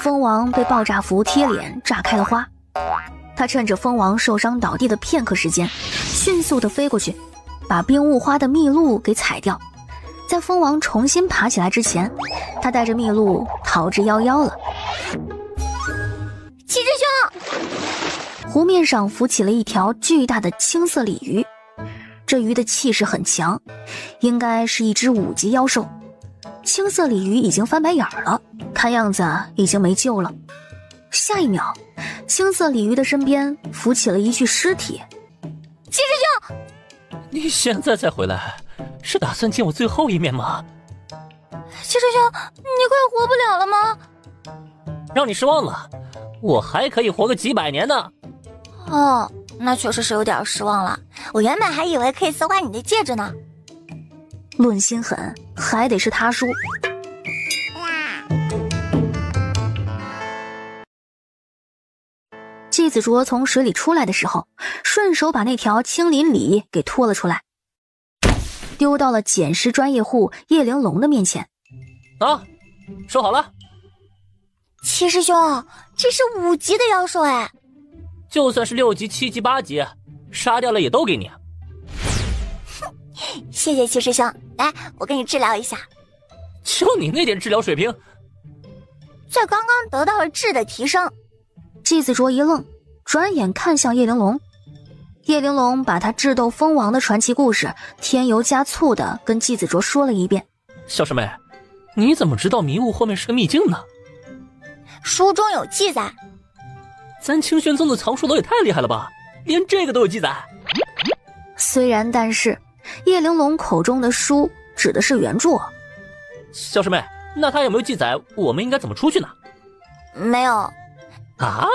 蜂王被爆炸符贴脸炸开了花，他趁着蜂王受伤倒地的片刻时间，迅速地飞过去，把冰雾花的蜜露给采掉。在蜂王重新爬起来之前，他带着蜜露逃之夭夭了。七师兄！湖面上浮起了一条巨大的青色鲤鱼，这鱼的气势很强，应该是一只5级妖兽。青色鲤鱼已经翻白眼了，看样子已经没救了。下一秒，青色鲤鱼的身边浮起了一具尸体。七师兄，你现在才回来，是打算见我最后一面吗？七师兄，你快活不了了吗？让你失望了，我还可以活个几百年呢。哦，那确实是有点失望了。我原本还以为可以撕坏你的戒指呢。论心狠，还得是他输。季子卓从水里出来的时候，顺手把那条青鳞鲤给拖了出来，丢到了捡尸专业户叶玲珑的面前。啊，收好了。七师兄，这是5级的妖兽哎。就算是6级、7级、8级，杀掉了也都给你。谢谢七师兄，来，我给你治疗一下。就你那点治疗水平，在刚刚得到了质的提升。季子卓一愣，转眼看向叶玲珑。叶玲珑把他智斗蜂王的传奇故事添油加醋的跟季子卓说了一遍。小师妹，你怎么知道迷雾后面是个秘境呢？书中有记载。咱清玄宗的藏书楼也太厉害了吧，连这个都有记载。虽然但是叶玲珑口中的书指的是原著。小师妹，那他有没有记载我们应该怎么出去呢？没有。啊？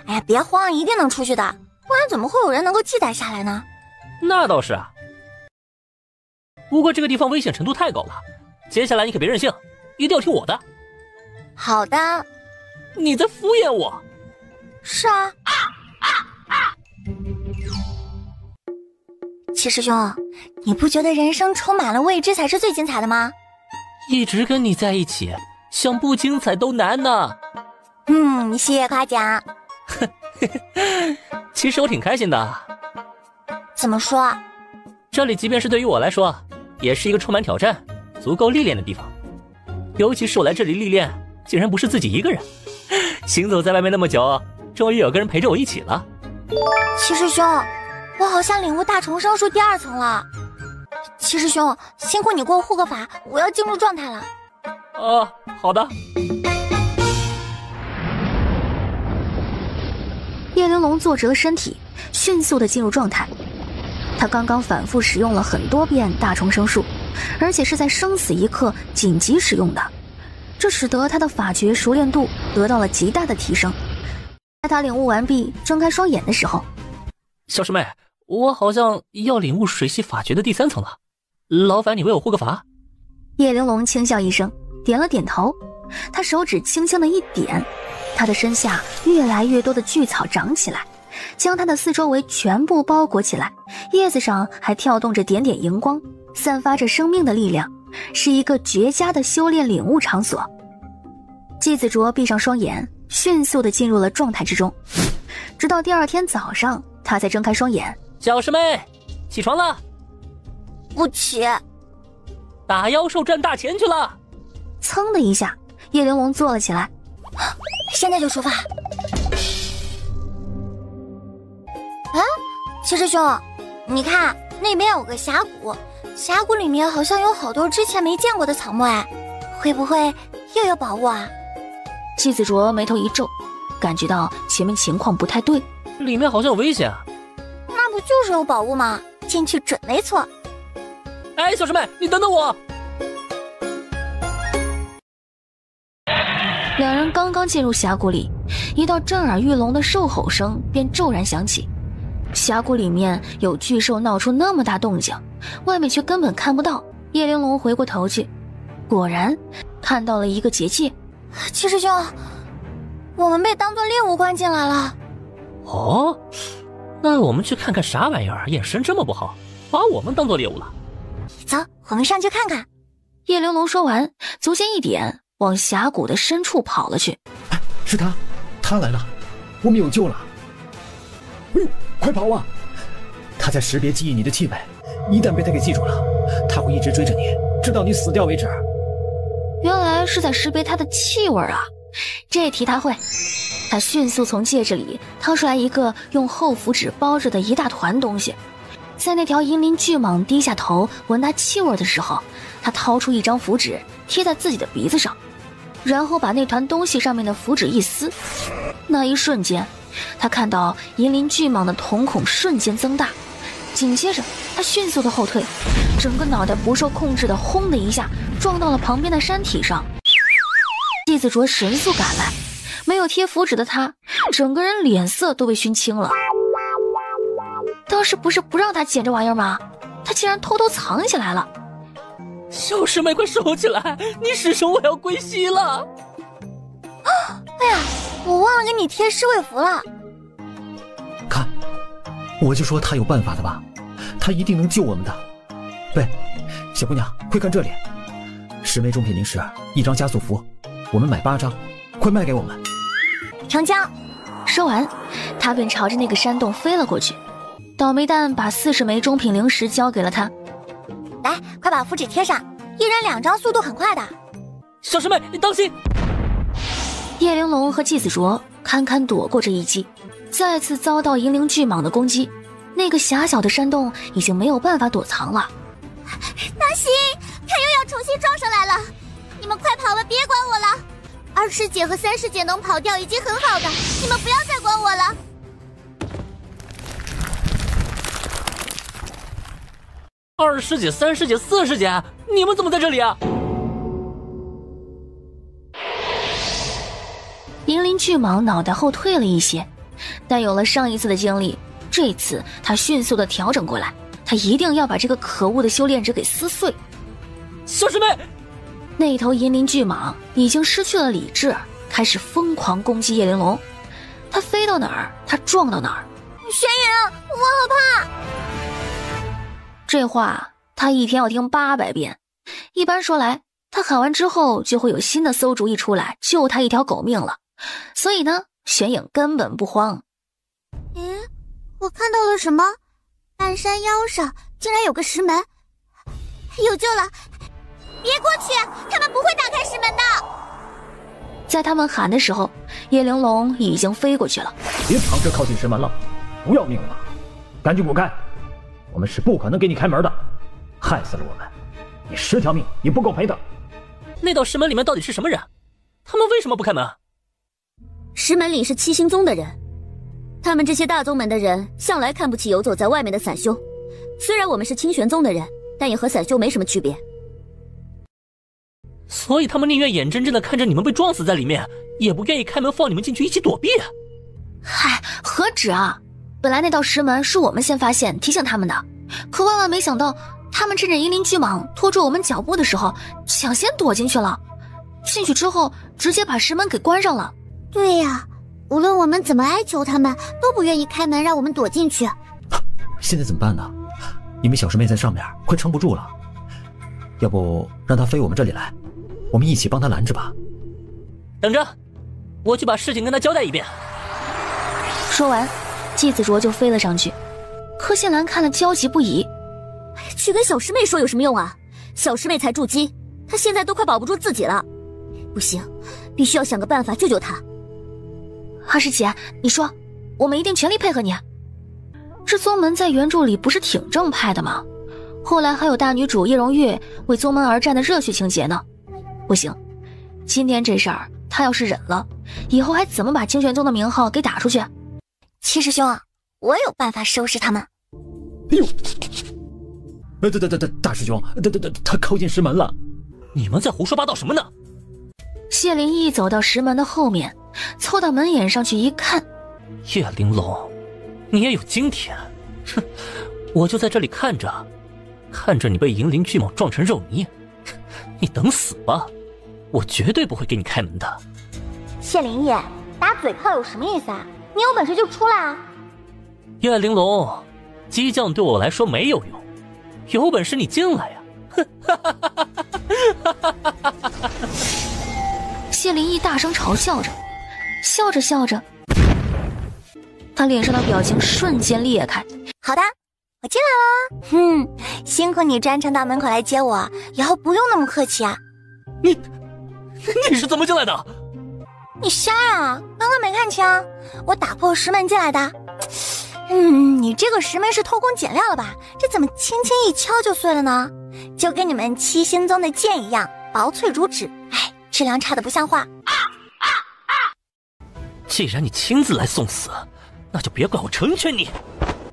哎呀，别慌，一定能出去的，不然怎么会有人能够记载下来呢？那倒是啊。不过这个地方危险程度太高了，接下来你可别任性，一定要听我的。好的。你在敷衍我。是啊。七师兄，你不觉得人生充满了未知才是最精彩的吗？一直跟你在一起，想不精彩都难呢。谢谢夸奖。其实我挺开心的。怎么说？这里即便是对于我来说，也是一个充满挑战、足够历练的地方。尤其是我来这里历练，竟然不是自己一个人，行走在外面那么久，终于有个人陪着我一起了。七师兄，我好像领悟大重生术第2层了。七师兄，辛苦你给我护个法，我要进入状态了。好的。叶玲珑坐直了身体，迅速地进入状态。他刚刚反复使用了很多遍大重生术，而且是在生死一刻紧急使用的，这使得他的法诀熟练度得到了极大的提升。在他领悟完毕，睁开双眼的时候，小师妹，我好像要领悟水系法诀的第3层了，劳烦你为我护个法。叶玲珑轻笑一声，点了点头。他手指轻轻的一点，他的身下越来越多的巨草长起来，将他的四周围全部包裹起来，叶子上还跳动着点点荧光，散发着生命的力量，是一个绝佳的修炼领悟场所。季子卓闭上双眼，迅速地进入了状态之中，直到第2天早上，他才睁开双眼。小师妹，起床了。不起。打妖兽赚大钱去了。噌的一下，叶玲珑坐了起来。现在就出发。七师兄，你看那边有个峡谷，峡谷里面好像有好多之前没见过的草木哎，会不会又有宝物啊？季子卓眉头一皱，感觉到前面情况不太对，里面好像有危险啊。那不就是有宝物吗？进去准没错。哎，小师妹，你等等我。两人刚刚进入峡谷里，一道震耳欲聋的兽吼声便骤然响起。峡谷里面有巨兽闹出那么大动静，外面却根本看不到。叶玲珑回过头去，果然看到了一个结界。七师兄，我们被当作猎物关进来了。哦，那我们去看看啥玩意儿，眼神这么不好，把我们当作猎物了。走，我们上去看看。叶玲珑说完，足尖一点，往峡谷的深处跑了去。是他，他来了，我们有救了！哎呦，快跑啊！他在识别记忆你的气味，一旦被他给记住了，他会一直追着你，直到你死掉为止。原来是在识别他的气味啊！这题他会。他迅速从戒指里掏出来一个用厚符纸包着的一大团东西，在那条银鳞巨蟒低下头闻他气味的时候，他掏出一张符纸贴在自己的鼻子上，然后把那团东西上面的符纸一撕。那一瞬间，他看到银鳞巨蟒的瞳孔瞬间增大，紧接着他迅速的后退，整个脑袋不受控制的轰的一下撞到了旁边的山体上。季子卓神速赶来，没有贴符纸的他整个人脸色都被熏青了。当时不是不让他捡这玩意儿吗？他竟然偷偷藏起来了。小师妹，快收起来！你使手，我要归西了。哎呀，我忘了给你贴尸位符了。看，我就说他有办法的吧，他一定能救我们的。喂，小姑娘，快看这里，10枚中品灵石，1张加速符，我们买8张，快卖给我们。成交。说完，他便朝着那个山洞飞了过去。倒霉蛋把40枚中品灵石交给了他。来，快把符纸贴上，1人2张，速度很快的。小师妹，你当心！叶玲珑和季子卓堪堪躲过这一击，再次遭到银鳞巨蟒的攻击。那个狭小的山洞已经没有办法躲藏了。大喜，他又要重新撞上来了！你们快跑吧，别管我了。2师姐和3师姐能跑掉已经很好的，你们不要再管我了。2师姐、3师姐、4师姐，你们怎么在这里啊？银鳞巨蟒脑袋后退了一些，但有了上一次的经历，这次他迅速的调整过来，他一定要把这个可恶的修炼者给撕碎。小师妹，那头银鳞巨蟒已经失去了理智，开始疯狂攻击叶玲珑。他飞到哪儿，他撞到哪儿。玄云，我好怕。这话他一天要听800遍。一般说来，他喊完之后就会有新的馊主意出来救他一条狗命了。所以呢，玄影根本不慌。咦，我看到了什么？半山腰上竟然有个石门，有救了！别过去，他们不会打开石门的。在他们喊的时候，叶玲珑已经飞过去了。别尝试靠近石门了，不要命了吗？赶紧滚开！我们是不可能给你开门的，害死了我们，你10条命也不够赔的。那道石门里面到底是什么人？他们为什么不开门？石门里是七星宗的人，他们这些大宗门的人向来看不起游走在外面的散修。虽然我们是清玄宗的人，但也和散修没什么区别。所以他们宁愿眼睁睁地看着你们被撞死在里面，也不愿意开门放你们进去一起躲避。嗨，何止啊！本来那道石门是我们先发现提醒他们的，可万万没想到他们趁着银鳞巨蟒拖住我们脚步的时候抢先躲进去了。进去之后直接把石门给关上了。对呀，无论我们怎么哀求他们，都不愿意开门让我们躲进去。现在怎么办呢？因为小师妹在上面快撑不住了，要不让她飞我们这里来，我们一起帮她拦着吧。等着，我去把事情跟她交代一遍。说完，季子卓就飞了上去。柯信兰看了焦急不已，去跟小师妹说有什么用啊？小师妹才筑基，她现在都快保不住自己了。不行，必须要想个办法救救她。二师姐，你说，我们一定全力配合你。这宗门在原著里不是挺正派的吗？后来还有大女主叶荣月为宗门而战的热血情节呢。不行，今天这事儿他要是忍了，以后还怎么把清玄宗的名号给打出去？七师兄，我有办法收拾他们。哎呦！大师兄，他靠近石门了。你们在胡说八道什么呢？谢灵一走到石门的后面，凑到门眼上去一看，叶玲珑，你也有今天！哼，我就在这里看着你被银鳞巨蟒撞成肉泥，你等死吧！我绝对不会给你开门的。谢灵叶，打嘴炮有什么意思啊？你有本事就出来啊！叶玲珑，激将对我来说没有用，有本事你进来呀！谢灵翼大声嘲笑着，笑着笑着，他脸上的表情瞬间裂开。好的，我进来了。辛苦你专程到门口来接我，以后不用那么客气啊。你是怎么进来的？你瞎啊？刚刚没看清，我打破石门进来的。你这个石门是偷工减料了吧？这怎么轻轻一敲就碎了呢？就跟你们七星宗的剑一样，薄脆如纸，质量差的不像话。既然你亲自来送死，那就别怪我成全你。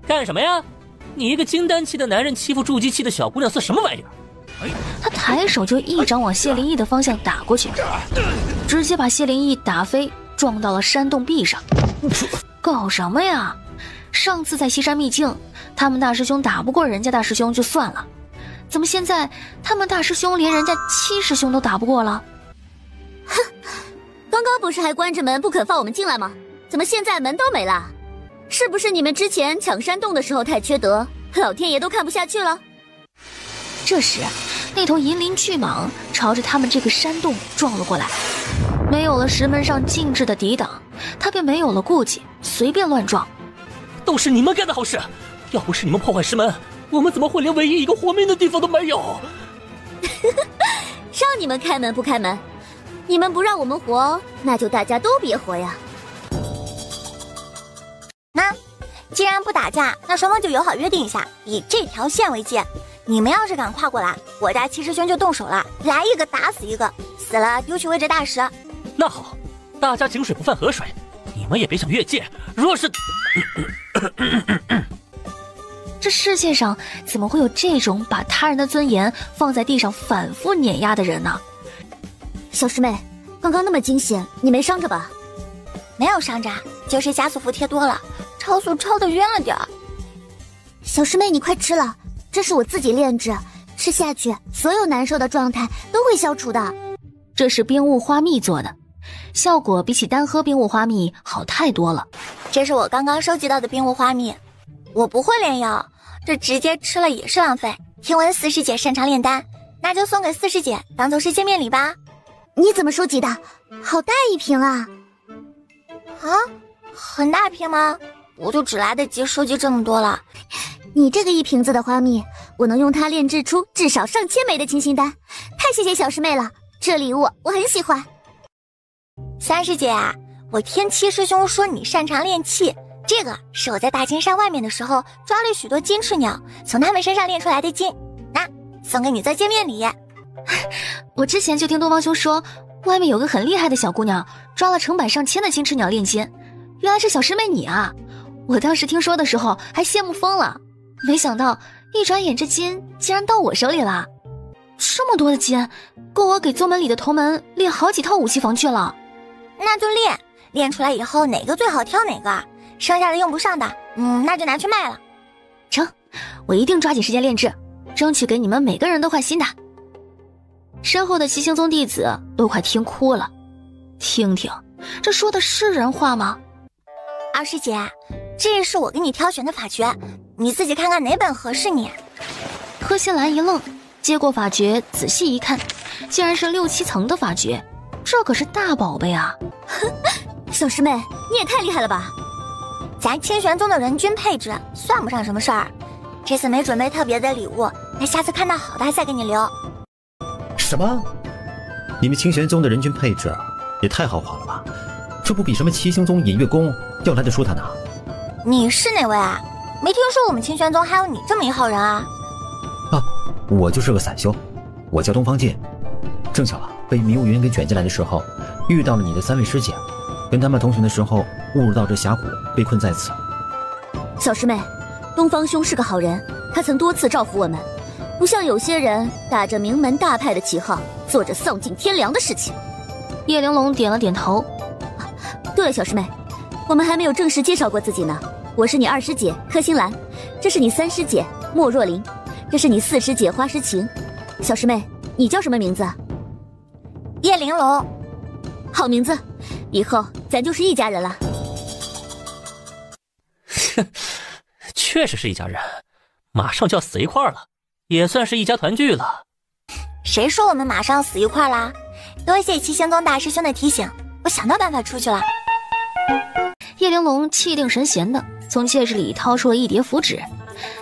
干什么呀？你一个金丹期的男人欺负筑基期的小姑娘算什么玩意儿？他抬手就一掌往谢灵翼的方向打过去，直接把谢灵翼打飞，撞到了山洞壁上。搞什么呀？上次在西山秘境，他们大师兄打不过人家大师兄就算了，怎么现在他们大师兄连人家七师兄都打不过了？哼，刚刚不是还关着门不肯放我们进来吗？怎么现在门都没了？是不是你们之前抢山洞的时候太缺德，老天爷都看不下去了？这时那头银鳞巨蟒朝着他们这个山洞撞了过来，没有了石门上禁制的抵挡，他便没有了顾忌，随便乱撞。都是你们干的好事，要不是你们破坏石门，我们怎么会连唯一一个活命的地方都没有？让你们开门不开门，你们不让我们活，那就大家都别活呀。那既然不打架，那双方就友好约定一下，以这条线为界。你们要是敢跨过来，我家七师兄就动手了，来一个打死一个，死了丢去位置大石。那好，大家井水不犯河水，你们也别想越界。若是这世界上怎么会有这种把他人的尊严放在地上反复碾压的人呢？小师妹，刚刚那么惊险，你没伤着吧？没有伤着，就是加速符贴多了，超速超得冤了点儿。小师妹，你快吃了，这是我自己炼制，吃下去所有难受的状态都会消除的。这是冰雾花蜜做的，效果比起单喝冰雾花蜜好太多了。这是我刚刚收集到的冰雾花蜜，我不会炼药，这直接吃了也是浪费。听闻四师姐擅长炼丹，那就送给四师姐当做是见面礼吧。你怎么收集的？好大一瓶啊！啊，很大瓶吗？我就只来得及收集这么多了。你这个一瓶子的花蜜，我能用它炼制出至少上千枚的清心丹，太谢谢小师妹了，这礼物我很喜欢。三师姐啊，我听七师兄说你擅长炼器，这个是我在大金山外面的时候抓了许多金翅鸟，从他们身上炼出来的金，那送给你做见面礼。我之前就听东方兄说，外面有个很厉害的小姑娘抓了成百上千的金翅鸟炼金，原来是小师妹你啊！我当时听说的时候还羡慕疯了，没想到一转眼这金竟然到我手里了。这么多的金，够我给宗门里的同门炼好几套武器防具了。那就炼出来以后哪个最好挑哪个，剩下的用不上的，那就拿去卖了。成，我一定抓紧时间炼制，争取给你们每个人都换新的。身后的七星宗弟子都快听哭了，听听，这说的是人话吗？二师姐，这是我给你挑选的法诀，你自己看看哪本合适你。柯心兰一愣，接过法诀仔细一看，竟然是6、7层的法诀，这可是大宝贝啊！小师妹，你也太厉害了吧！咱清玄宗的人均配置算不上什么事儿，这次没准备特别的礼物，那下次看到好的再给你留。什么？你们清玄宗的人均配置也太豪华了吧？这不比什么七星宗隐月宫要来的舒坦呢？你是哪位啊？没听说我们清玄宗还有你这么一号人啊？啊，我就是个散修，我叫东方剑。正巧被迷雾云给卷进来的时候，遇到了你的3位师姐，跟他们同行的时候误入到这峡谷，被困在此。小师妹，东方兄是个好人，他曾多次照拂我们，不像有些人打着名门大派的旗号，做着丧尽天良的事情。叶玲珑点了点头。对了，小师妹，我们还没有正式介绍过自己呢。我是你2师姐柯心兰，这是你3师姐莫若琳，这是你4师姐花诗晴。小师妹，你叫什么名字？叶玲珑。好名字，以后咱就是一家人了。确实是一家人，马上就要死一块了，也算是一家团聚了。谁说我们马上死一块啦？多谢七星宗大师兄的提醒，我想到办法出去了。叶玲珑气定神闲的从戒指里掏出了一叠符纸，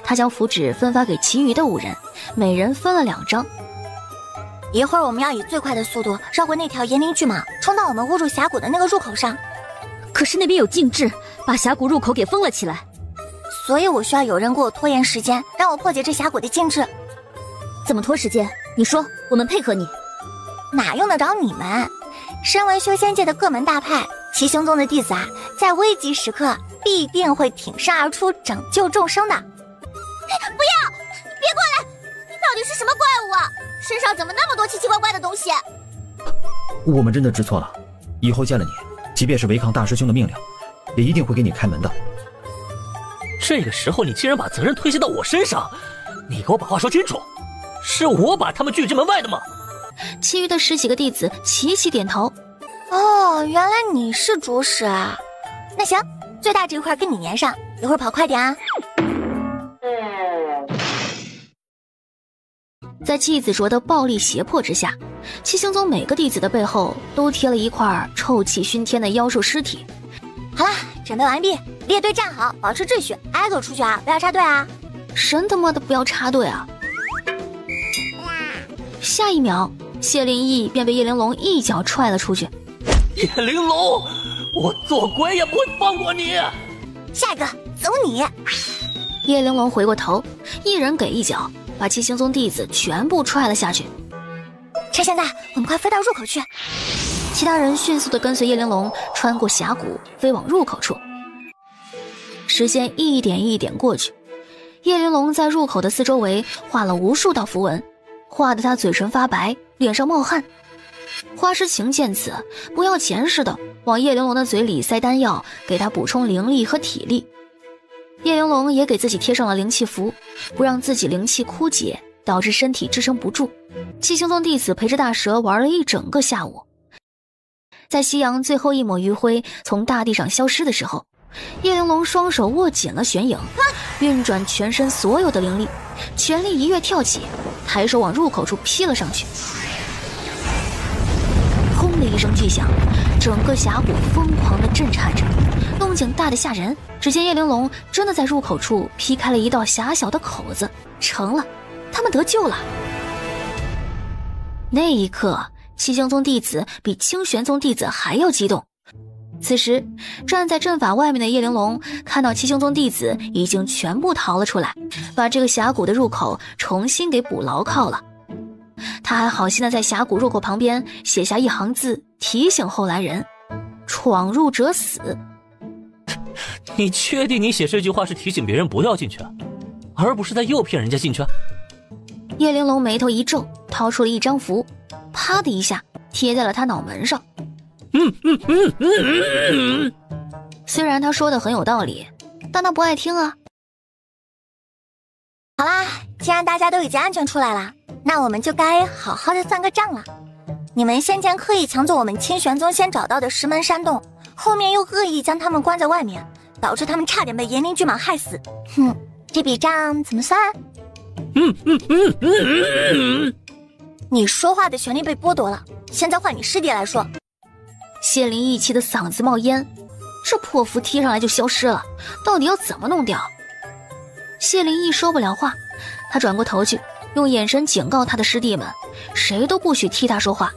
他将符纸分发给其余的5人，每人分了2张。一会儿我们要以最快的速度绕过那条炎灵巨蟒，冲到我们误入峡谷的那个入口上。可是那边有禁制，把峡谷入口给封了起来。所以我需要有人给我拖延时间，让我破解这峡谷的禁制。怎么拖时间？你说，我们配合你。哪用得着你们？身为修仙界的各门大派，七星宗的弟子啊，在危急时刻必定会挺身而出，拯救众生的。不要！别过来！你到底是什么怪物啊？身上怎么那么多奇奇怪怪的东西？我们真的知错了，以后见了你，即便是违抗大师兄的命令，也一定会给你开门的。这个时候你竟然把责任推卸到我身上，你给我把话说清楚，是我把他们拒之门外的吗？其余的10几个弟子齐齐点头。哦，原来你是主使啊！那行，最大这块跟你粘上，一会儿跑快点啊！在季子卓的暴力胁迫之下，七星宗每个弟子的背后都贴了一块臭气熏天的妖兽尸体。好了，准备完毕，列队站好，保持秩序，挨个出去啊，不要插队啊！神他妈的不要插队啊！下一秒，谢灵翼便被叶玲珑一脚踹了出去。叶玲珑，我做鬼也不会放过你！下一个，走你！叶玲珑回过头，一人给一脚，把七星宗弟子全部踹了下去。趁现在，我们快飞到入口去！其他人迅速地跟随叶玲珑穿过峡谷，飞往入口处。时间一点一点过去，叶玲珑在入口的4周围画了无数道符文，画得她嘴唇发白，脸上冒汗。花诗情见此，不要钱似的往叶玲珑的嘴里塞丹药，给她补充灵力和体力。叶玲珑也给自己贴上了灵气符，不让自己灵气枯竭，导致身体支撑不住。七星宗弟子陪着大蛇玩了一整个下午。在夕阳最后一抹余晖从大地上消失的时候，叶玲珑双手握紧了玄影，运转全身所有的灵力，全力一跃跳起，抬手往入口处劈了上去。轰的一声巨响，整个峡谷疯狂地震颤着，动静大得吓人。只见叶玲珑真的在入口处劈开了一道狭小的口子，成了，他们得救了。那一刻，七星宗弟子比清玄宗弟子还要激动。此时，站在阵法外面的叶玲珑看到七星宗弟子已经全部逃了出来，把这个峡谷的入口重新给补牢靠了。他还好心的在峡谷入口旁边写下一行字，提醒后来人：闯入者死。你确定你写这句话是提醒别人不要进去，而不是在诱骗人家进去？叶玲珑眉头一皱，掏出了一张符，啪的一下贴在了他脑门上。虽然他说的很有道理，但他不爱听啊。好啦，既然大家都已经安全出来了，那我们就该好好的算个账了。你们先前刻意抢走我们清玄宗先找到的石门山洞，后面又恶意将他们关在外面，导致他们差点被炎灵巨蟒害死。这笔账怎么算？你说话的权利被剥夺了，现在换你师弟来说。谢灵翼气的嗓子冒烟，这破符贴上来就消失了，到底要怎么弄掉？谢灵翼说不了话，他转过头去，用眼神警告他的师弟们，谁都不许替他说话，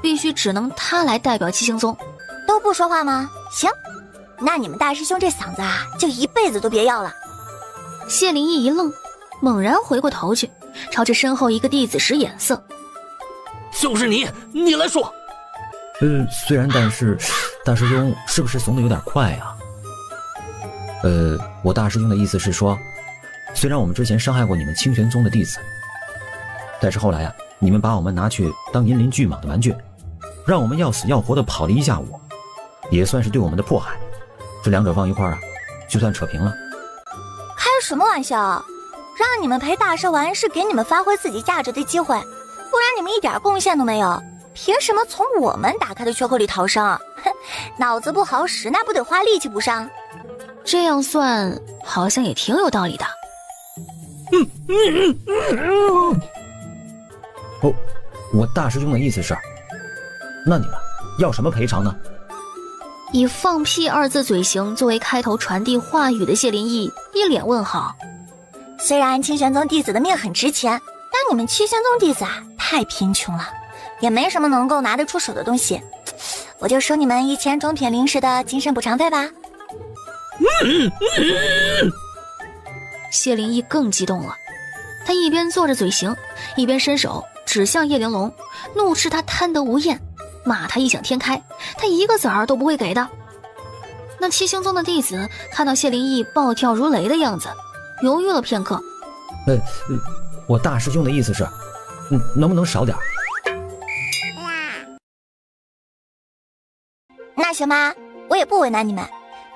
必须只能他来代表七星宗。都不说话吗？行，那你们大师兄这嗓子啊，就一辈子都别要了。谢灵翼一愣，猛然回过头去，朝着身后一个弟子使眼色。就是你来说。虽然，但是大师兄是不是怂得有点快啊？我大师兄的意思是说，虽然我们之前伤害过你们清玄宗的弟子，但是后来你们把我们拿去当银鳞巨蟒的玩具，让我们要死要活的跑了一下午，也算是对我们的迫害。这两者放一块就算扯平了。开什么玩笑？让你们陪大蛇玩是给你们发挥自己价值的机会，不然你们一点贡献都没有，凭什么从我们打开的缺口里逃生？脑子不好使，那不得花力气补上？这样算好像也挺有道理的。我大师兄的意思是，那你们要什么赔偿呢？以放屁二字嘴型作为开头传递话语的谢灵义一脸问号。虽然七玄宗弟子的命很值钱，但你们七玄宗弟子啊太贫穷了，也没什么能够拿得出手的东西，我就收你们1000中品灵石的精神补偿费吧。谢灵义更激动了，他一边做着嘴型，一边伸手指向叶玲珑，怒斥他贪得无厌，骂他异想天开，他一个子儿都不会给的。那七星宗的弟子看到谢灵义暴跳如雷的样子，犹豫了片刻。我大师兄的意思是，能不能少点？那行吧，我也不为难你们。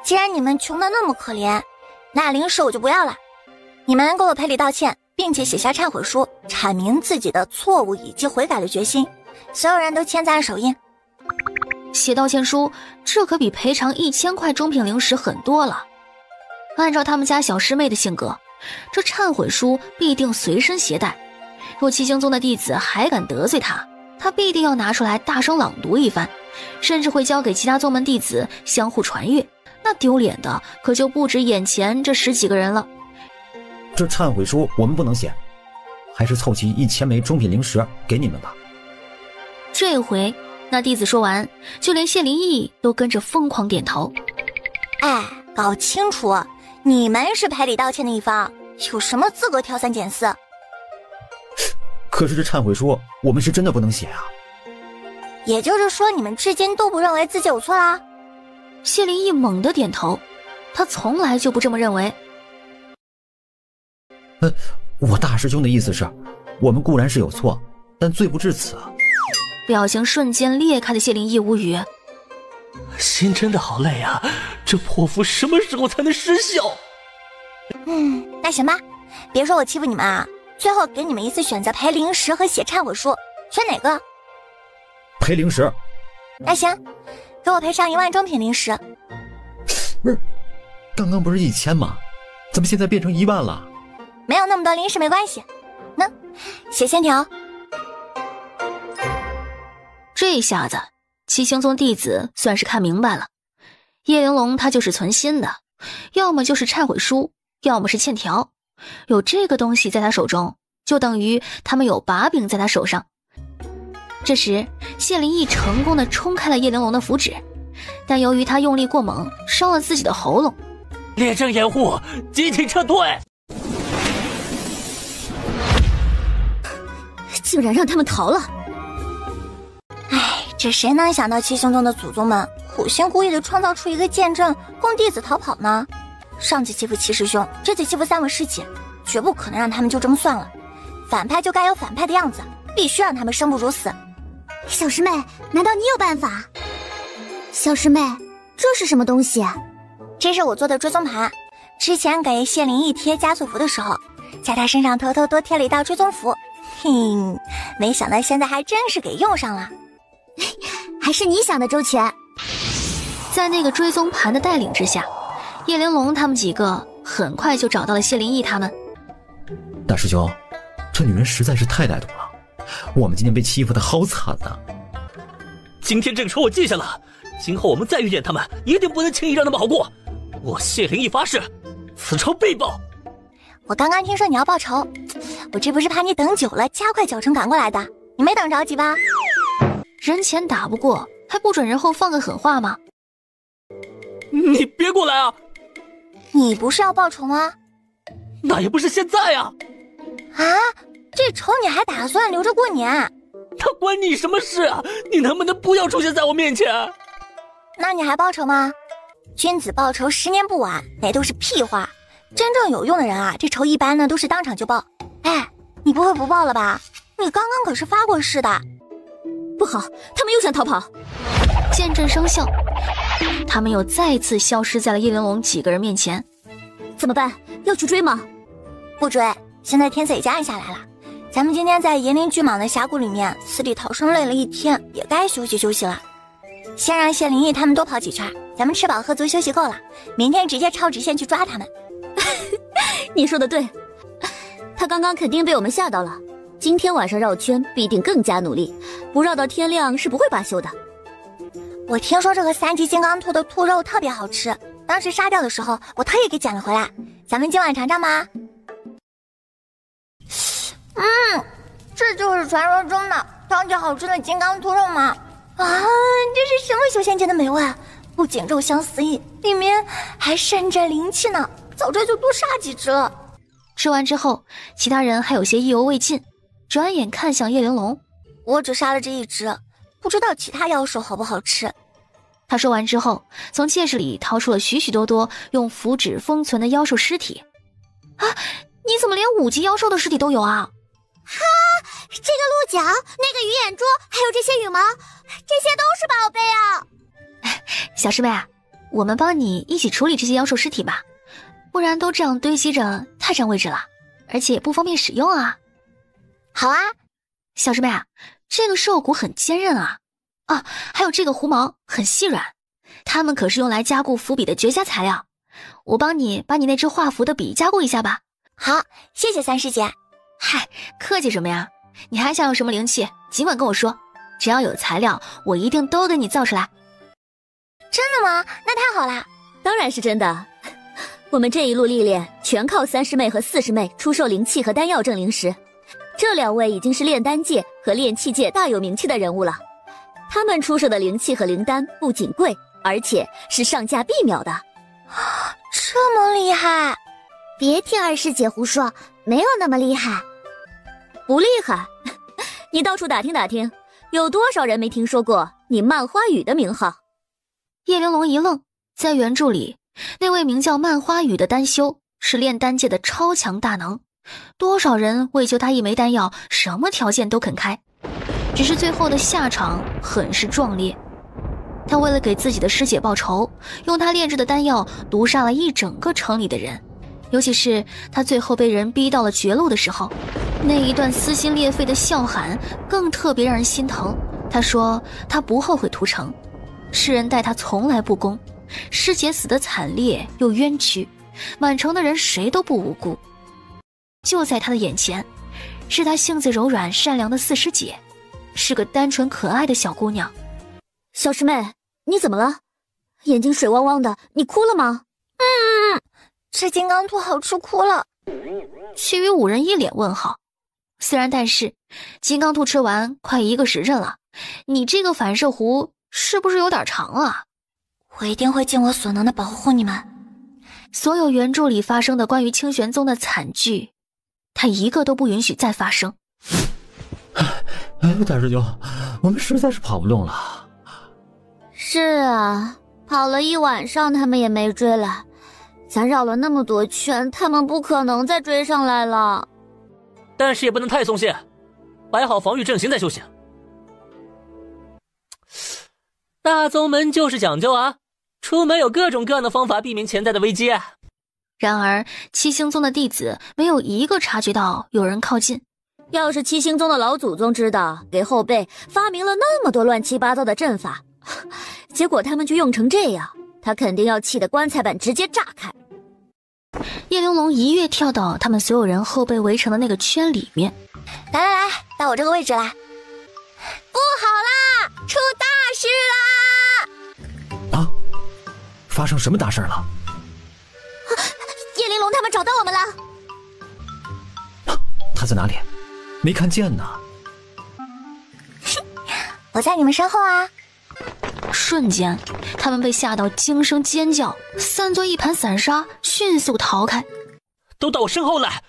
既然你们穷得那么可怜，那灵石我就不要了。你们给我赔礼道歉，并且写下忏悔书，阐明自己的错误以及悔改的决心。所有人都签赞手印。写道歉书，这可比赔偿1000块中品灵石很多了。按照他们家小师妹的性格，这忏悔书必定随身携带。若七星宗的弟子还敢得罪他，他必定要拿出来大声朗读一番，甚至会交给其他宗门弟子相互传阅。那丢脸的可就不止眼前这10几个人了。这忏悔书我们不能写，还是凑齐1000枚中品灵石给你们吧。这回那弟子说完，就连谢灵义都跟着疯狂点头。哎，搞清楚，你们是赔礼道歉的一方，有什么资格挑3拣4？可是这忏悔书我们是真的不能写啊。也就是说你们至今都不认为自己有错啦？谢灵义猛地点头，他从来就不这么认为。我大师兄的意思是，我们固然是有错，但罪不至此啊。表情瞬间裂开的谢灵义无语，心真的好累啊，这破符什么时候才能失效？那行吧，别说我欺负你们啊，最后给你们一次选择，赔灵石和写忏悔书，选哪个？赔灵石。那行，给我赔上1万中品灵石。不是，刚刚不是1000吗？怎么现在变成1万了？没有那么多灵石没关系，写先条。这下子七星宗弟子算是看明白了，叶玲珑他就是存心的，要么就是忏悔书，要么是欠条。有这个东西在他手中，就等于他们有把柄在他手上。这时谢灵义成功的冲开了叶玲珑的符纸，但由于他用力过猛，伤了自己的喉咙。列阵掩护，集体撤退！竟然让他们逃了！哎，这谁能想到七星宗的祖宗们苦心孤诣的创造出一个剑阵供弟子逃跑呢？上次欺负七师兄，这次欺负3位师姐，绝不可能让他们就这么算了。反派就该有反派的样子，必须让他们生不如死。小师妹，难道你有办法？小师妹，这是什么东西？这是我做的追踪盘，之前给谢灵义贴加速符的时候，在他身上偷偷多贴了一道追踪符。没想到现在还真是给用上了。还是你想的周全。在那个追踪盘的带领之下，叶玲珑他们几个很快就找到了谢灵义他们。大师兄，这女人实在是太歹毒了，我们今天被欺负的好惨呐。今天这个仇我记下了，今后我们再遇见他们，一定不能轻易让他们好过。我谢灵义发誓，此仇必报。我刚刚听说你要报仇，我这不是怕你等久了加快脚程赶过来的，你没等着急吧？人前打不过，还不准人后放个狠话吗？你别过来啊！你不是要报仇吗？那也不是现在啊！啊，这仇你还打算留着过年？他关你什么事啊？你能不能不要出现在我面前？那你还报仇吗？君子报仇10年不晚，那都是屁话。真正有用的人啊，这仇一般呢都是当场就报。哎，你不会不报了吧？你刚刚可是发过誓的。不好，他们又想逃跑。剑阵生效，他们又再次消失在了叶玲珑几个人面前。怎么办？要去追吗？不追，现在天色也将要下来了。咱们今天在炎灵巨蟒的峡谷里面死里逃生累了一天，也该休息休息了。先让谢灵义他们多跑几圈，咱们吃饱喝足休息够了，明天直接抄直线去抓他们。你说的对，他刚刚肯定被我们吓到了，今天晚上绕圈必定更加努力，不绕到天亮是不会罢休的。我听说这个3级金刚兔的兔肉特别好吃，当时杀掉的时候我特意给捡了回来，咱们今晚尝尝吧。这就是传说中的超级好吃的金刚兔肉吗？啊，这是什么修仙界的美味？不仅肉香四溢，里面还渗着灵气呢，早知就多杀几只了。吃完之后，其他人还有些意犹未尽，转眼看向叶玲珑。我只杀了这一只，不知道其他妖兽好不好吃。他说完之后，从戒指里掏出了许许多多用符纸封存的妖兽尸体。啊，你怎么连5级妖兽的尸体都有啊？哈，这个鹿角，那个鱼眼珠，还有这些羽毛，这些都是宝贝啊！小师妹啊，我们帮你一起处理这些妖兽尸体吧，不然都这样堆积着太占位置了，而且也不方便使用啊。好啊，小师妹啊，这个兽骨很坚韧啊，还有这个狐毛很细软，它们可是用来加固符笔的绝佳材料。我帮你把你那只画符的笔加固一下吧。好，谢谢三师姐。嗨，客气什么呀？你还想要什么灵气，尽管跟我说，只要有材料，我一定都给你造出来。真的吗？那太好啦！当然是真的。我们这一路历练，全靠3师妹和4师妹出售灵气和丹药证灵石。这2位已经是炼丹界和炼器界大有名气的人物了。他们出售的灵气和灵丹不仅贵，而且是上价必秒的。这么厉害？别听二师姐胡说，没有那么厉害。不厉害？你到处打听打听，有多少人没听说过你漫花雨的名号？叶玲珑一愣，在原著里，那位名叫漫花雨的丹修是炼丹界的超强大能，多少人为求他一枚丹药，什么条件都肯开。只是最后的下场很是壮烈，他为了给自己的师姐报仇，用他炼制的丹药毒杀了一整个城里的人。尤其是他最后被人逼到了绝路的时候，那一段撕心裂肺的笑喊更特别让人心疼。他说他不后悔屠城，世人待他从来不公，师姐死得惨烈又冤屈，满城的人谁都不无辜。就在他的眼前，是他性子柔软善良的4师姐，是个单纯可爱的小姑娘。小师妹，你怎么了？眼睛水汪汪的，你哭了吗？吃金刚兔好吃哭了。其余5人一脸问号。虽然但是，金刚兔吃完快1个时辰了，你这个反射弧是不是有点长啊？我一定会尽我所能的保护你们。所有原著里发生的关于清玄宗的惨剧，他一个都不允许再发生。大师兄，我们实在是跑不动了。是啊，跑了一晚上他们也没追来，咱绕了那么多圈，他们不可能再追上来了。但是也不能太松懈，摆好防御阵型再休息。大宗门就是讲究啊，出门有各种各样的方法避免潜在的危机啊。然而七星宗的弟子没有一个察觉到有人靠近。要是七星宗的老祖宗知道给后辈发明了那么多乱七八糟的阵法，结果他们就用成这样，他肯定要气得棺材板直接炸开。叶玲珑一跃跳到他们所有人后背围成的那个圈里面。来，到我这个位置来。不好啦，出大事啦！啊，发生什么大事了？叶玲珑他们找到我们了。他在哪里？没看见呢。我在你们身后啊。瞬间他们被吓到惊声尖叫，3尊一盘散沙，迅速逃开。都到我身后来！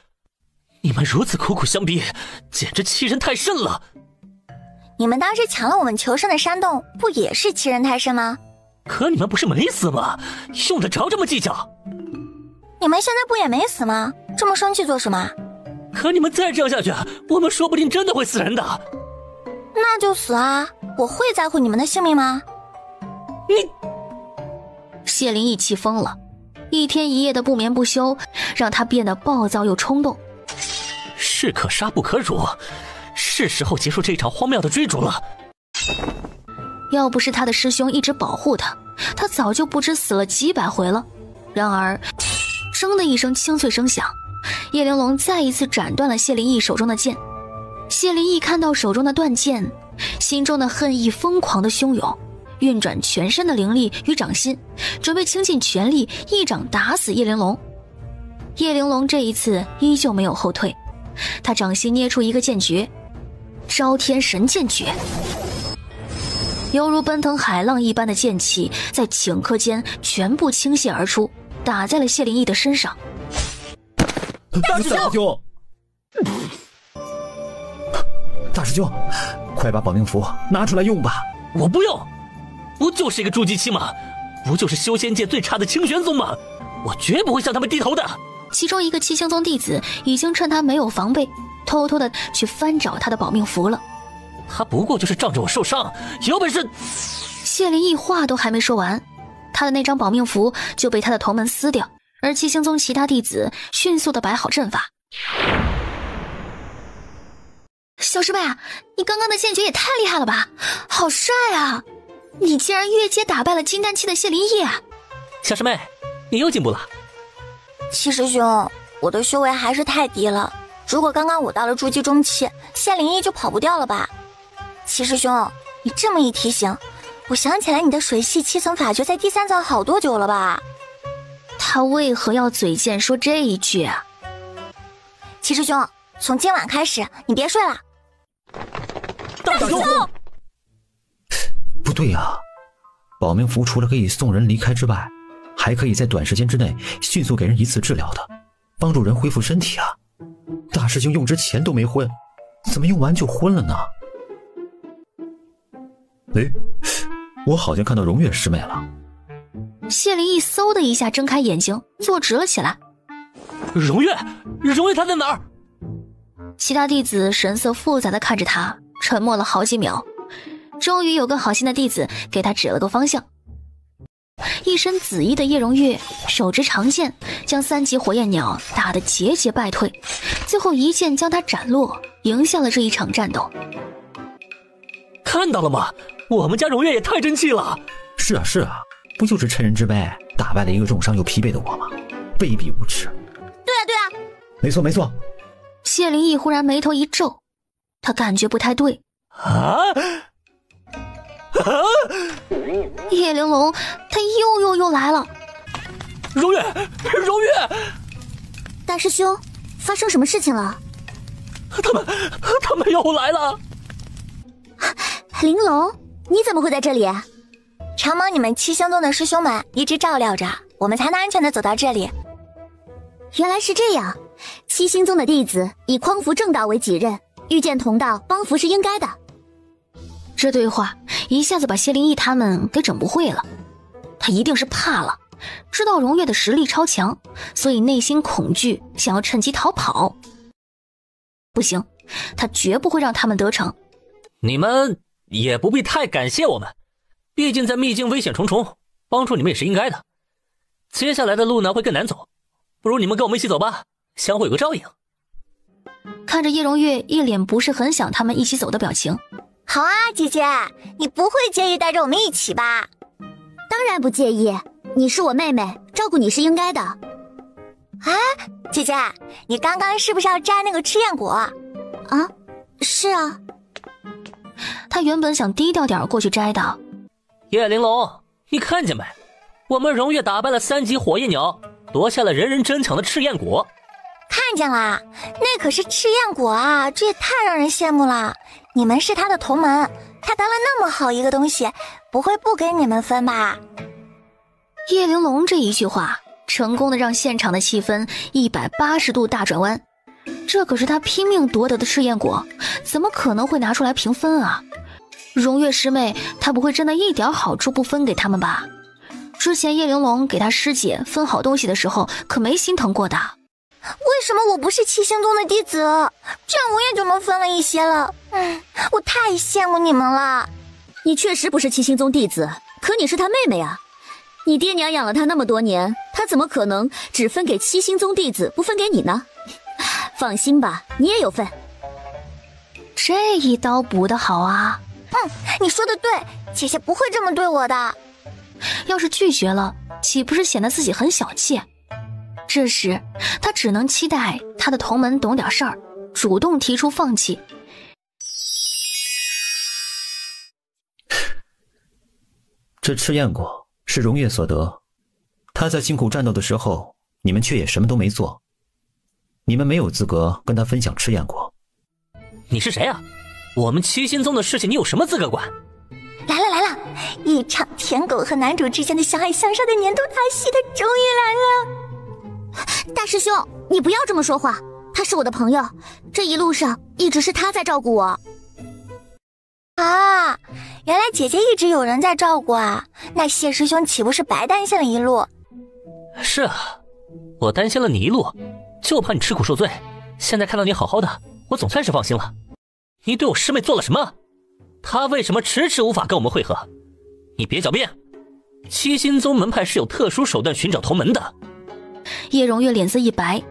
你们如此苦苦相逼，简直欺人太甚了。你们当时抢了我们求生的山洞，不也是欺人太甚吗？可你们不是没死吗？用得着这么计较？你们现在不也没死吗？这么生气做什么？可你们再这样下去，我们说不定真的会死人的。那就死啊！我会在乎你们的性命吗？谢灵义气疯了，一天一夜的不眠不休，让他变得暴躁又冲动。士可杀不可辱，是时候结束这场荒谬的追逐了。要不是他的师兄一直保护他，他早就不知死了几百回了。然而铮的一声清脆声响，叶玲珑再一次斩断了谢灵义手中的剑。谢灵翼看到手中的断剑，心中的恨意疯狂的汹涌，运转全身的灵力与掌心，准备倾尽全力一掌打死叶玲珑。叶玲珑这一次依旧没有后退，他掌心捏出一个剑诀，招天神剑诀，犹如奔腾海浪一般的剑气在顷刻间全部倾泻而出，打在了谢灵翼的身上。大师兄，大师兄，快把保命符拿出来用吧。我不用，不就是一个筑基期吗？不就是修仙界最差的清玄宗吗？我绝不会向他们低头的。其中一个七星宗弟子已经趁他没有防备，偷偷的去翻找他的保命符了。他不过就是仗着我受伤，有本事……谢灵翼话都还没说完，他的那张保命符就被他的同门撕掉，而七星宗其他弟子迅速的摆好阵法。小师妹，你刚刚的剑诀也太厉害了吧，好帅啊！你竟然越阶打败了金丹期的谢灵翼。小师妹，你又进步了。七师兄，我的修为还是太低了，如果刚刚我到了筑基中期，谢灵翼就跑不掉了吧。七师兄，你这么一提醒，我想起来你的水系7层法诀在第3层好多久了吧。他为何要嘴贱说这一句啊？七师兄，从今晚开始你别睡了。大师兄，不对啊，保命符除了可以送人离开之外，还可以在短时间之内迅速给人一次治疗的，帮助人恢复身体啊。大师兄用之前都没昏，怎么用完就昏了呢？哎，我好像看到荣月师妹了。谢灵翼嗖的一下睁开眼睛，坐直了起来。荣月她在哪儿？其他弟子神色复杂的看着他，沉默了好几秒，终于有个好心的弟子给他指了个方向。一身紫衣的叶荣月手执长剑，将3级火焰鸟打得节节败退，最后一剑将他斩落，赢下了这一场战斗。看到了吗？我们家荣月也太争气了。是啊是啊，不就是趁人之危打败了一个重伤又疲惫的我吗？卑鄙无耻。对啊对啊，没错没错。谢灵翼忽然眉头一皱，他感觉不太对。叶玲珑他又来了。荣月，大师兄，发生什么事情了？他们又来了。玲珑，你怎么会在这里？承蒙你们七星宗的师兄们一直照料着，我们才能安全的走到这里。原来是这样，七星宗的弟子以匡扶正道为己任，遇见同道帮扶是应该的。这对话一下子把谢灵翼他们给整不会了，他一定是怕了，知道荣月的实力超强，所以内心恐惧，想要趁机逃跑。不行，他绝不会让他们得逞。你们也不必太感谢我们，毕竟在秘境危险重重，帮助你们也是应该的。接下来的路呢会更难走，不如你们跟我们一起走吧，相互有个照应。看着叶荣月一脸不是很想他们一起走的表情。好啊，姐姐，你不会介意带着我们一起吧？当然不介意，你是我妹妹，照顾你是应该的。姐姐，你刚刚是不是要摘那个赤焰果？啊，是啊。他原本想低调点过去摘的。叶玲珑，你看见没？我们荣月打败了3级火焰鸟，夺下了人人争抢的赤焰果。看见啦，那可是赤焰果啊，这也太让人羡慕了。你们是他的同门，他得了那么好一个东西，不会不给你们分吧？叶玲珑这一句话成功的让现场的气氛180度大转弯。这可是他拼命夺得的赤焰果，怎么可能会拿出来平分啊？荣月师妹她不会真的一点好处不分给他们吧？之前叶玲珑给她师姐分好东西的时候可没心疼过的。为什么我不是七星宗的弟子？这样我也就能分了一些了。我太羡慕你们了。你确实不是七星宗弟子，可你是他妹妹啊。你爹娘养了他那么多年，他怎么可能只分给七星宗弟子，不分给你呢？放心吧，你也有份。这一刀补得好啊。你说的对，姐姐不会这么对我的。要是拒绝了，岂不是显得自己很小气？这时他只能期待他的同门懂点事儿，主动提出放弃。这赤焰果是荣月所得，他在辛苦战斗的时候，你们却也什么都没做。你们没有资格跟他分享赤焰果。你是谁啊？我们七星宗的事情你有什么资格管？来了来了，一场舔狗和男主之间的相爱相杀的年度大戏，它终于来了。大师兄，你不要这么说话，他是我的朋友，这一路上一直是他在照顾我。啊，原来姐姐一直有人在照顾啊，那谢师兄岂不是白担心了一路？是啊，我担心了你一路，就怕你吃苦受罪。现在看到你好好的，我总算是放心了。你对我师妹做了什么？她为什么迟迟无法跟我们会合？你别狡辩，七星宗门派是有特殊手段寻找同门的。叶荣月脸色一白，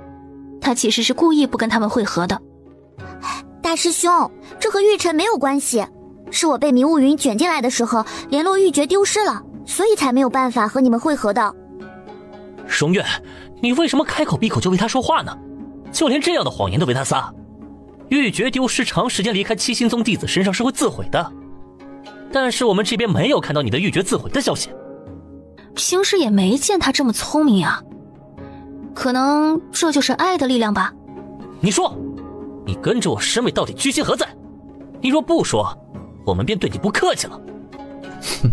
他其实是故意不跟他们会合的。大师兄，这和玉晨没有关系，是我被迷雾云卷进来的时候，联络玉诀丢失了，所以才没有办法和你们会合的。荣月，你为什么开口闭口就为他说话呢？就连这样的谎言都为他撒。玉诀丢失，长时间离开七星宗弟子身上是会自毁的，但是我们这边没有看到你的玉诀自毁的消息。平时也没见他这么聪明呀，可能这就是爱的力量吧。你说，你跟着我师妹到底居心何在？你若不说，我们便对你不客气了。哼，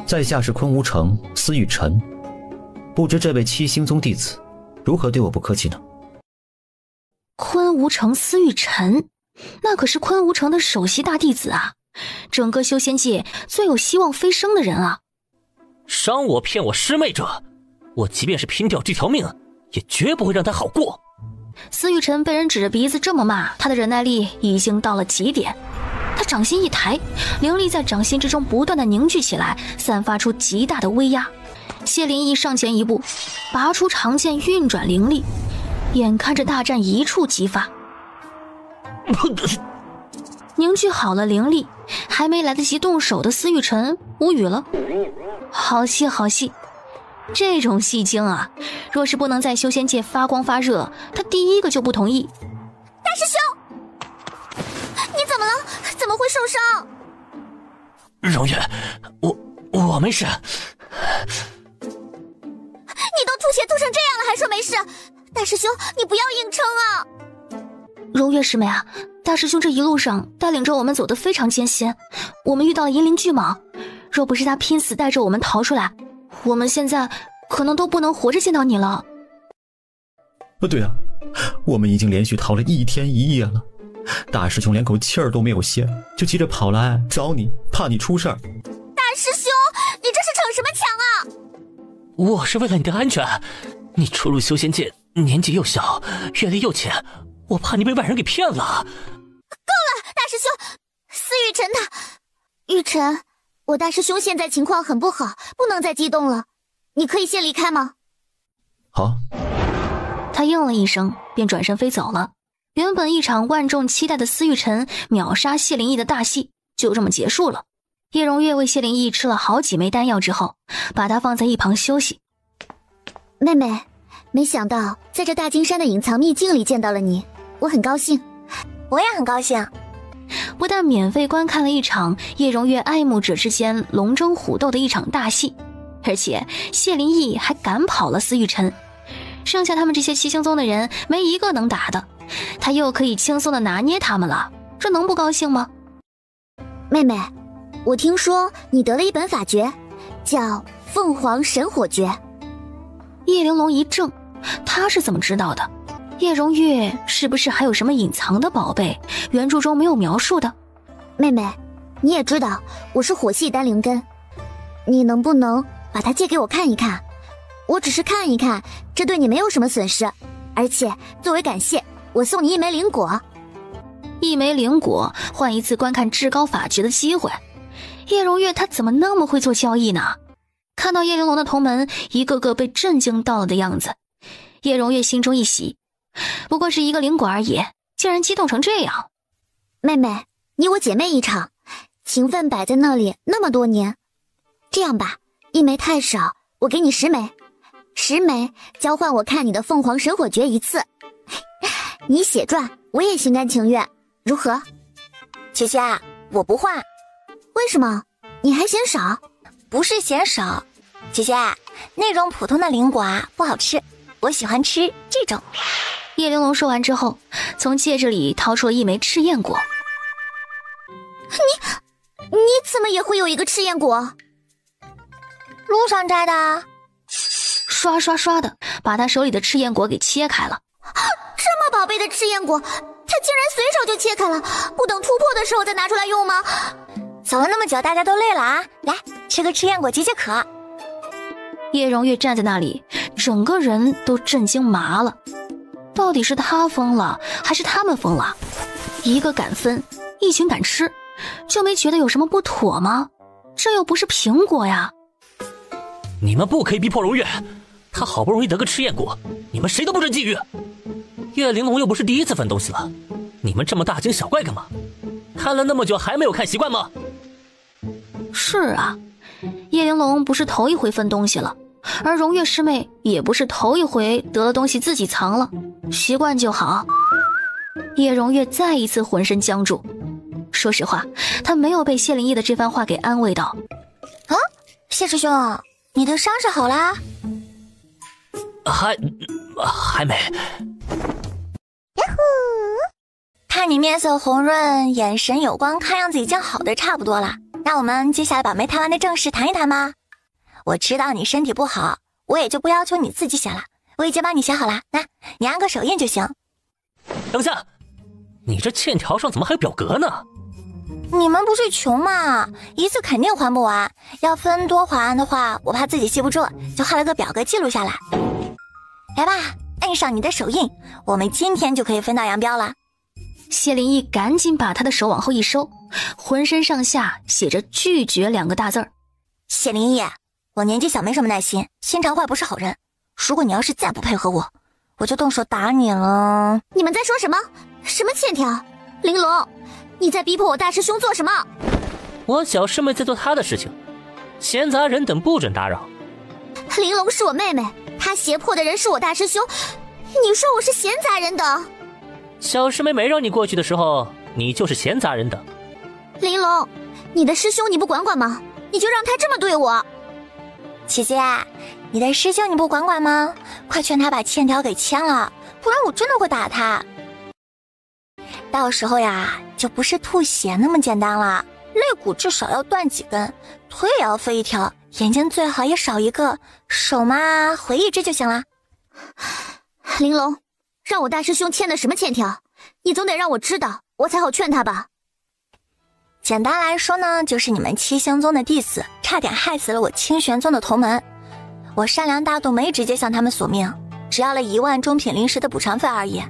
在下是昆吾城司玉晨，不知这位七星宗弟子如何对我不客气呢？昆吾城司玉晨，那可是昆吾城的首席大弟子啊，整个修仙界最有希望飞升的人啊。伤我骗我师妹者，我即便是拼掉这条命，也绝不会让他好过。司玉晨被人指着鼻子这么骂，他的忍耐力已经到了极点。他掌心一抬，灵力在掌心之中不断的凝聚起来，散发出极大的威压。谢灵翼上前一步，拔出长剑，运转灵力，眼看着大战一触即发。凝聚好了灵力，还没来得及动手的司玉晨无语了。好戏好戏，这种戏精啊，若是不能在修仙界发光发热，他第一个就不同意。大师兄，你怎么了？怎么会受伤？荣月，我没事。你都吐血吐成这样了，还说没事？大师兄，你不要硬撑啊！荣月师妹啊，大师兄这一路上带领着我们走得非常艰辛，我们遇到了银鳞巨蟒，若不是他拼死带着我们逃出来，我们现在可能都不能活着见到你了。对啊，我们已经连续逃了1天1夜了，大师兄连口气儿都没有歇，就急着跑来找你，怕你出事儿。大师兄，你这是逞什么强啊？我是为了你的安全，你初入修仙界，年纪又小，阅历又浅，我怕你被外人给骗了。够了，大师兄，司玉晨他……玉晨，我大师兄现在情况很不好，不能再激动了，你可以先离开吗？好。他应了一声，便转身飞走了。原本一场万众期待的司玉晨秒杀谢灵翼的大戏就这么结束了。叶荣月为谢灵翼吃了好几枚丹药之后，把他放在一旁休息。妹妹，没想到在这大金山的隐藏秘境里见到了你，我很高兴。我也很高兴。不但免费观看了一场叶荣月爱慕者之间龙争虎斗的一场大戏，而且谢灵翼还赶跑了司玉晨，剩下他们这些七星宗的人没一个能打的，他又可以轻松的拿捏他们了，这能不高兴吗？妹妹，我听说你得了一本法诀，叫凤凰神火诀。叶玲珑一怔，他是怎么知道的？叶荣月是不是还有什么隐藏的宝贝，原著中没有描述的？妹妹，你也知道我是火系丹灵根，你能不能把它借给我看一看？我只是看一看，这对你没有什么损失，而且作为感谢，我送你1枚灵果。1枚灵果换一次观看至高法诀的机会，叶荣月他怎么那么会做交易呢？看到叶玲珑的同门一个个被震惊到了的样子，叶荣月心中一喜，不过是1个灵果而已，竟然激动成这样。妹妹，你我姐妹一场，情分摆在那里那么多年，这样吧，1枚太少，我给你10枚，10枚交换我看你的凤凰神火诀1次，你血赚，我也心甘情愿，如何？萱萱，我不换。为什么？你还嫌少？不是嫌少。姐姐，那种普通的灵果啊不好吃，我喜欢吃这种。叶玲珑说完之后，从戒指里掏出了一枚赤焰果。你怎么也会有一个赤焰果？路上摘的。刷刷刷的把他手里的赤焰果给切开了。这么宝贝的赤焰果，他竟然随手就切开了，不等突破的时候再拿出来用吗？走了那么久，大家都累了啊，来吃个赤焰果解解渴。叶荣月站在那里，整个人都震惊麻了。到底是他疯了，还是他们疯了？一个敢分，一群敢吃，就没觉得有什么不妥吗？这又不是苹果呀！你们不可以逼迫荣月，他好不容易得个赤焰果，你们谁都不准觊觎。叶玲珑又不是第一次分东西了，你们这么大惊小怪干嘛？看了那么久还没有看习惯吗？是啊，叶玲珑不是头一回分东西了，而荣月师妹也不是头一回得了东西自己藏了，习惯就好。叶荣月再一次浑身僵住，说实话，他没有被谢灵翼的这番话给安慰到。啊，谢师兄，你的伤是好啦？还没。呀呼！看你面色红润，眼神有光，看样子已经好的差不多了。那我们接下来把没谈完的正事谈一谈吧。我知道你身体不好，我也就不要求你自己写了，我已经帮你写好了，那你按个手印就行。等下，你这欠条上怎么还有表格呢？你们不是穷吗？一次肯定还不完，要分多还的话，我怕自己记不住，就画了个表格记录下来。来吧，按上你的手印，我们今天就可以分道扬镳了。谢灵翼赶紧把他的手往后一收，浑身上下写着拒绝2个大字儿。谢灵翼，我年纪小没什么耐心，心肠坏不是好人，如果你要是再不配合我，我就动手打你了。你们在说什么？什么欠条？玲珑，你在逼迫我大师兄做什么？我小师妹在做她的事情，闲杂人等不准打扰。玲珑是我妹妹，她胁迫的人是我大师兄，你说我是闲杂人等？小师妹没让你过去的时候，你就是闲杂人等。玲珑，你的师兄你不管管吗？你就让他这么对我？姐姐，你的师兄你不管管吗？快劝他把欠条给签了，不然我真的会打他。到时候呀，就不是吐血那么简单了，肋骨至少要断几根，腿也要废一条，眼睛最好也少一个，手嘛回一只就行了。玲珑，让我大师兄签的什么欠条？你总得让我知道，我才好劝他吧。简单来说呢，就是你们七星宗的弟子差点害死了我清玄宗的同门，我善良大度没直接向他们索命，只要了1万中品灵石的补偿费而已。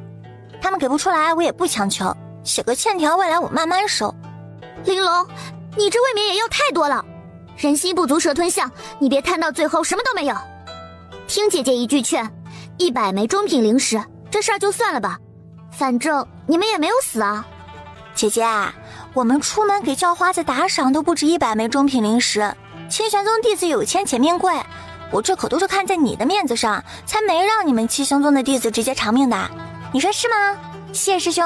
他们给不出来我也不强求，写个欠条未来我慢慢收。玲珑，你这未免也要太多了，人心不足蛇吞象，你别摊到最后什么都没有。听姐姐一句劝，100枚中品灵石，这事儿就算了吧，反正你们也没有死啊。姐姐，我们出门给叫花子打赏都不止100枚中品灵石，清玄宗弟子有钱且命贵，我这可都是看在你的面子上，才没让你们七星宗的弟子直接偿命的，你说是吗？谢师兄。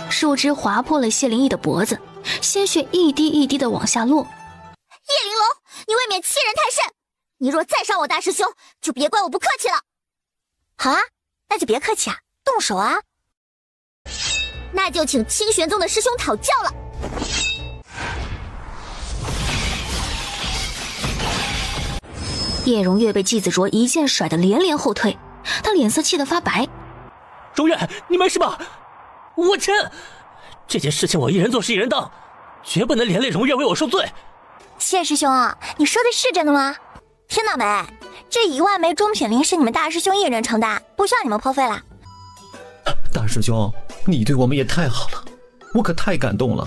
树枝划破了谢灵翼的脖子，鲜血一滴一滴的往下落。叶玲珑，你未免欺人太甚，你若再伤我大师兄，就别怪我不客气了。好啊，那就别客气啊，动手啊。那就请清玄宗的师兄讨教了。叶荣月被季子卓一剑甩得连连后退，他脸色气得发白。荣月，你没事吧？我签！这件事情我一人做事一人当，绝不能连累荣月为我受罪。谢师兄，你说的是真的吗？听到没？这1万枚中品灵石你们大师兄一人承担，不需要你们破费了。大师兄，你对我们也太好了，我可太感动了。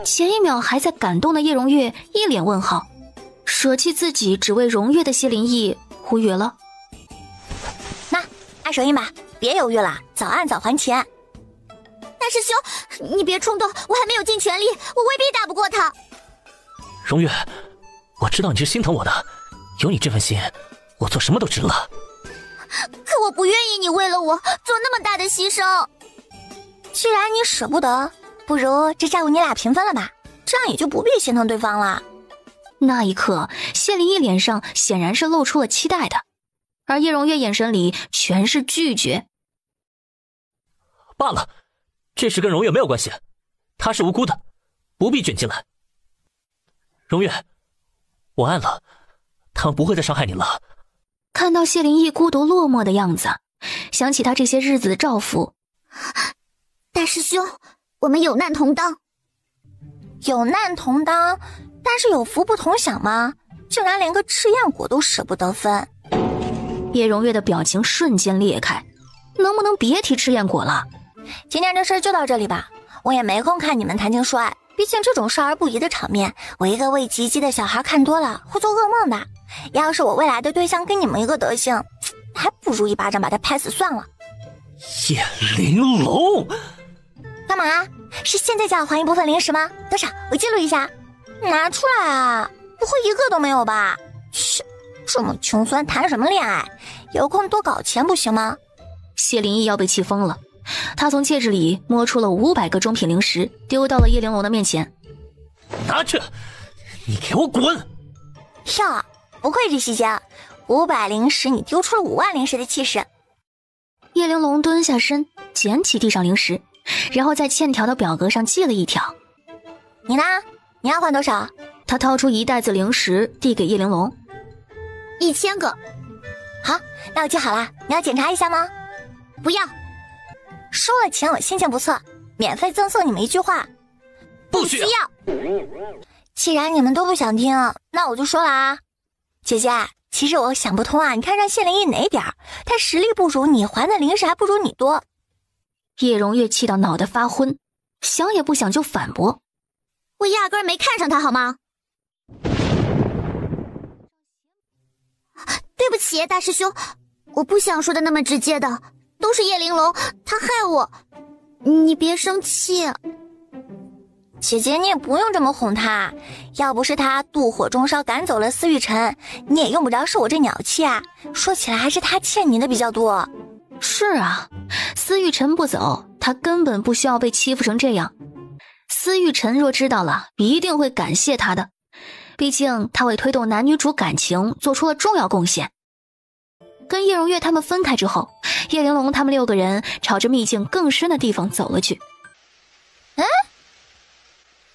前一秒还在感动的叶荣月一脸问号，舍弃自己只为荣月的谢灵翼无语了。那按手印吧，别犹豫了，早按早还钱。大师兄，你别冲动，我还没有尽全力，我未必打不过他。荣月，我知道你是心疼我的，有你这份心，我做什么都值了。可我不愿意你为了我做那么大的牺牲。既然你舍不得，不如这债务你俩平分了吧，这样也就不必心疼对方了。那一刻，谢灵翼脸上显然是露出了期待的，而叶荣月眼神里全是拒绝。罢了，这事跟荣月没有关系，她是无辜的，不必卷进来。荣月，我暗了，他们不会再伤害你了。看到谢灵翼孤独落寞的样子，想起他这些日子的照拂。大师兄，我们有难同当。有难同当，但是有福不同享吗？竟然连个赤焰果都舍不得分。叶荣月的表情瞬间裂开，能不能别提赤焰果了？今天这事儿就到这里吧，我也没空看你们谈情说爱，毕竟这种少儿不宜的场面，我一个未及笄的小孩看多了会做噩梦的。要是我未来的对象跟你们一个德行，还不如一巴掌把他拍死算了。叶玲珑，干嘛？是现在就要还一部分零食吗？多少？我记录一下。拿出来啊！不会一个都没有吧？切，这么穷酸谈什么恋爱？有空多搞钱不行吗？谢灵翼要被气疯了，他从戒指里摸出了500个中品零食，丢到了叶玲珑的面前。拿去！你给我滚！哟，不愧是西江，500零食你丢出了5万零食的气势。叶玲珑蹲下身，捡起地上零食，然后在欠条的表格上记了一条。你呢？你要还多少？他掏出1袋子零食递给叶玲珑。1000个。好，那我记好了，你要检查一下吗？不要。收了钱我心情不错，免费赠送你们一句话。不需要。既然你们都不想听，那我就说了啊。姐姐，其实我想不通啊，你看上谢灵翼哪点儿？他实力不如你，还的零食还不如你多。叶荣月气到脑袋发昏，想也不想就反驳。我压根儿没看上他好吗？对不起，大师兄，我不想说的那么直接的，都是叶玲珑，他害我，你别生气。姐姐，你也不用这么哄他，要不是他妒火中烧赶走了司玉晨，你也用不着受我这鸟气啊。说起来还是他欠你的比较多。是啊，司玉晨不走，他根本不需要被欺负成这样。司玉晨若知道了，一定会感谢他的，毕竟他为推动男女主感情做出了重要贡献。跟叶荣月他们分开之后，叶玲珑他们6个人朝着秘境更深的地方走了去。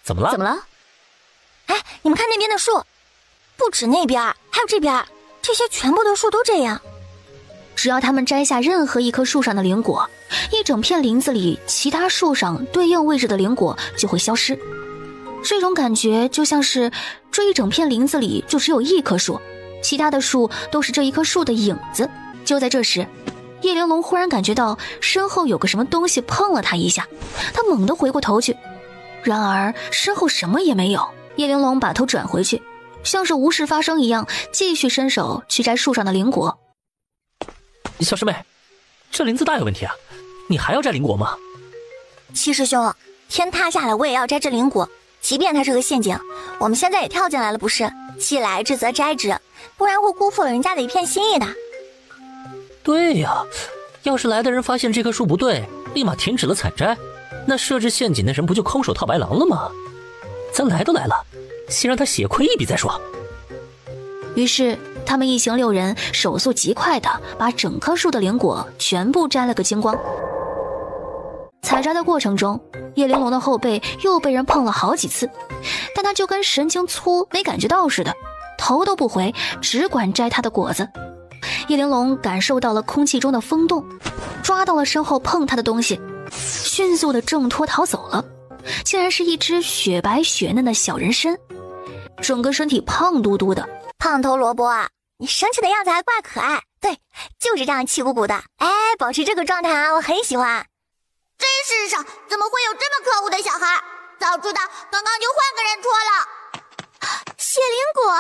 怎么了？怎么了？哎，你们看那边的树，不止那边，还有这边，这些全部的树都这样。只要他们摘下任何一棵树上的灵果，一整片林子里其他树上对应位置的灵果就会消失。这种感觉就像是这一整片林子里就只有一棵树，其他的树都是这一棵树的影子。就在这时，叶玲珑忽然感觉到身后有个什么东西碰了他一下，他猛地回过头去，然而身后什么也没有。叶玲珑把头转回去，像是无事发生一样，继续伸手去摘树上的灵果。小师妹，这林子大有问题啊，你还要摘灵果吗？七师兄，天塌下来我也要摘这灵果，即便它是个陷阱，我们现在也跳进来了不是？既来之则摘之，不然会辜负了人家的一片心意的。对呀，要是来的人发现这棵树不对，立马停止了采摘，那设置陷阱的人不就空手套白狼了吗？咱来都来了，先让他血亏一笔再说。于是他们一行6人手速极快地把整棵树的灵果全部摘了个精光。采摘的过程中，叶玲珑的后背又被人碰了好几次，但他就跟神经粗没感觉到似的，头都不回，只管摘他的果子。叶玲珑感受到了空气中的风动，抓到了身后碰他的东西，迅速地挣脱逃走了，竟然是一只雪白雪嫩的小人参，整个身体胖嘟嘟的。胖头萝卜啊，你生气的样子还怪可爱，对，就是这样气鼓鼓的。哎，保持这个状态啊，我很喜欢。这世上怎么会有这么可恶的小孩？早知道刚刚就换个人戳了。雪灵果，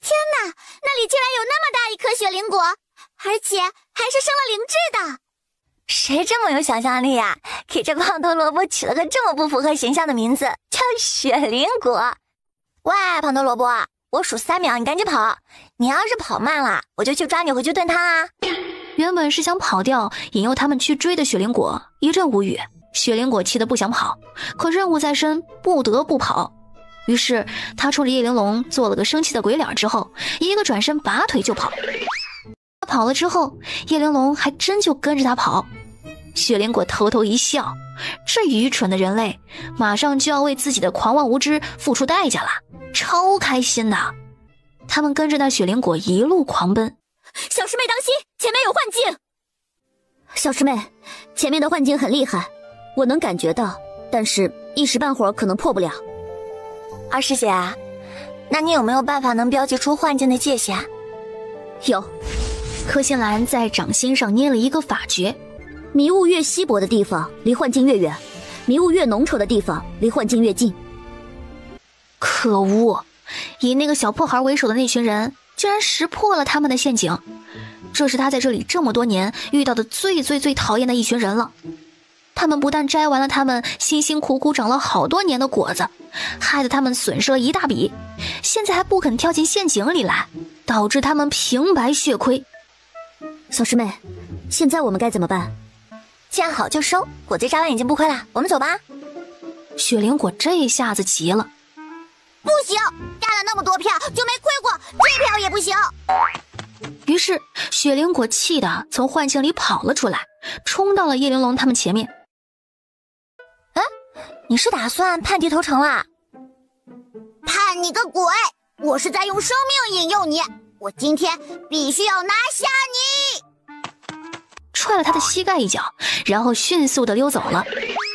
天哪，那里竟然有那么大一颗雪灵果，而且还是生了灵智的。谁这么有想象力啊？给这胖头萝卜取了个这么不符合形象的名字，叫雪灵果。喂，胖头萝卜，我数3秒，你赶紧跑！你要是跑慢了，我就去抓你回去炖汤啊！原本是想跑掉引诱他们去追的雪灵果一阵无语，雪灵果气得不想跑，可任务在身，不得不跑。于是他冲着叶玲珑做了个生气的鬼脸之后，一个转身拔腿就跑。他跑了之后，叶玲珑还真就跟着他跑。雪灵果偷偷一笑，这愚蠢的人类马上就要为自己的狂妄无知付出代价了，超开心的。他们跟着那雪灵果一路狂奔。小师妹当心，前面有幻境！小师妹，前面的幻境很厉害，我能感觉到，但是一时半会儿可能破不了。二师姐，那你有没有办法能标记出幻境的界限？有。柯心兰在掌心上捏了一个法诀，迷雾越稀薄的地方离幻境越远，迷雾越浓稠的地方离幻境越近。可恶，以那个小破孩为首的那群人竟然识破了他们的陷阱，这是他在这里这么多年遇到的最讨厌的一群人了。他们不但摘完了他们辛辛苦苦长了好多年的果子，害得他们损失了一大笔，现在还不肯跳进陷阱里来，导致他们平白血亏。小师妹，现在我们该怎么办？见好就收，果子摘完已经不亏了，我们走吧。雪灵果这一下子急了，不行，摘了那么多票就没亏过，这票也不行。于是雪灵果气得从幻境里跑了出来，冲到了叶玲珑他们前面。你是打算叛地投诚啦？叛你个鬼！我是在用生命引诱你，我今天必须要拿下你！踹了他的膝盖一脚，然后迅速的溜走了，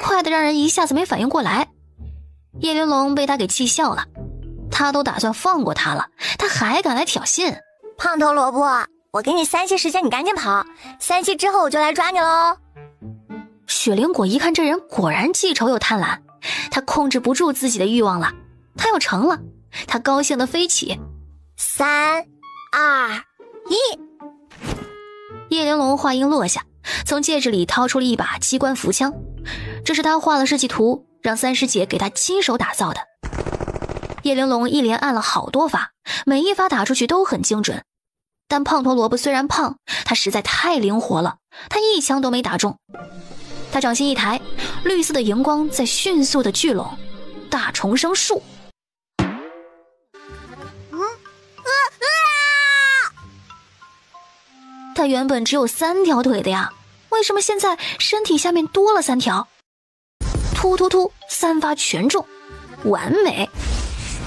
快得让人一下子没反应过来。叶玲珑被他给气笑了，他都打算放过他了，他还敢来挑衅。胖头萝卜，我给你3息时间，你赶紧跑，3息之后我就来抓你喽。雪灵果一看这人果然记仇又贪婪，他控制不住自己的欲望了，他要成了，他高兴地飞起。3、2、1。叶玲珑话音落下，从戒指里掏出了一把机关符枪，这是他画了设计图，让三师姐给他亲手打造的。叶玲珑一连按了好多发，每一发打出去都很精准。但胖头萝卜虽然胖，他实在太灵活了，他一枪都没打中。他掌心一抬，绿色的荧光在迅速的聚拢，大重生术。他原本只有3条腿的呀，为什么现在身体下面多了3条？突突突，3发全中，完美。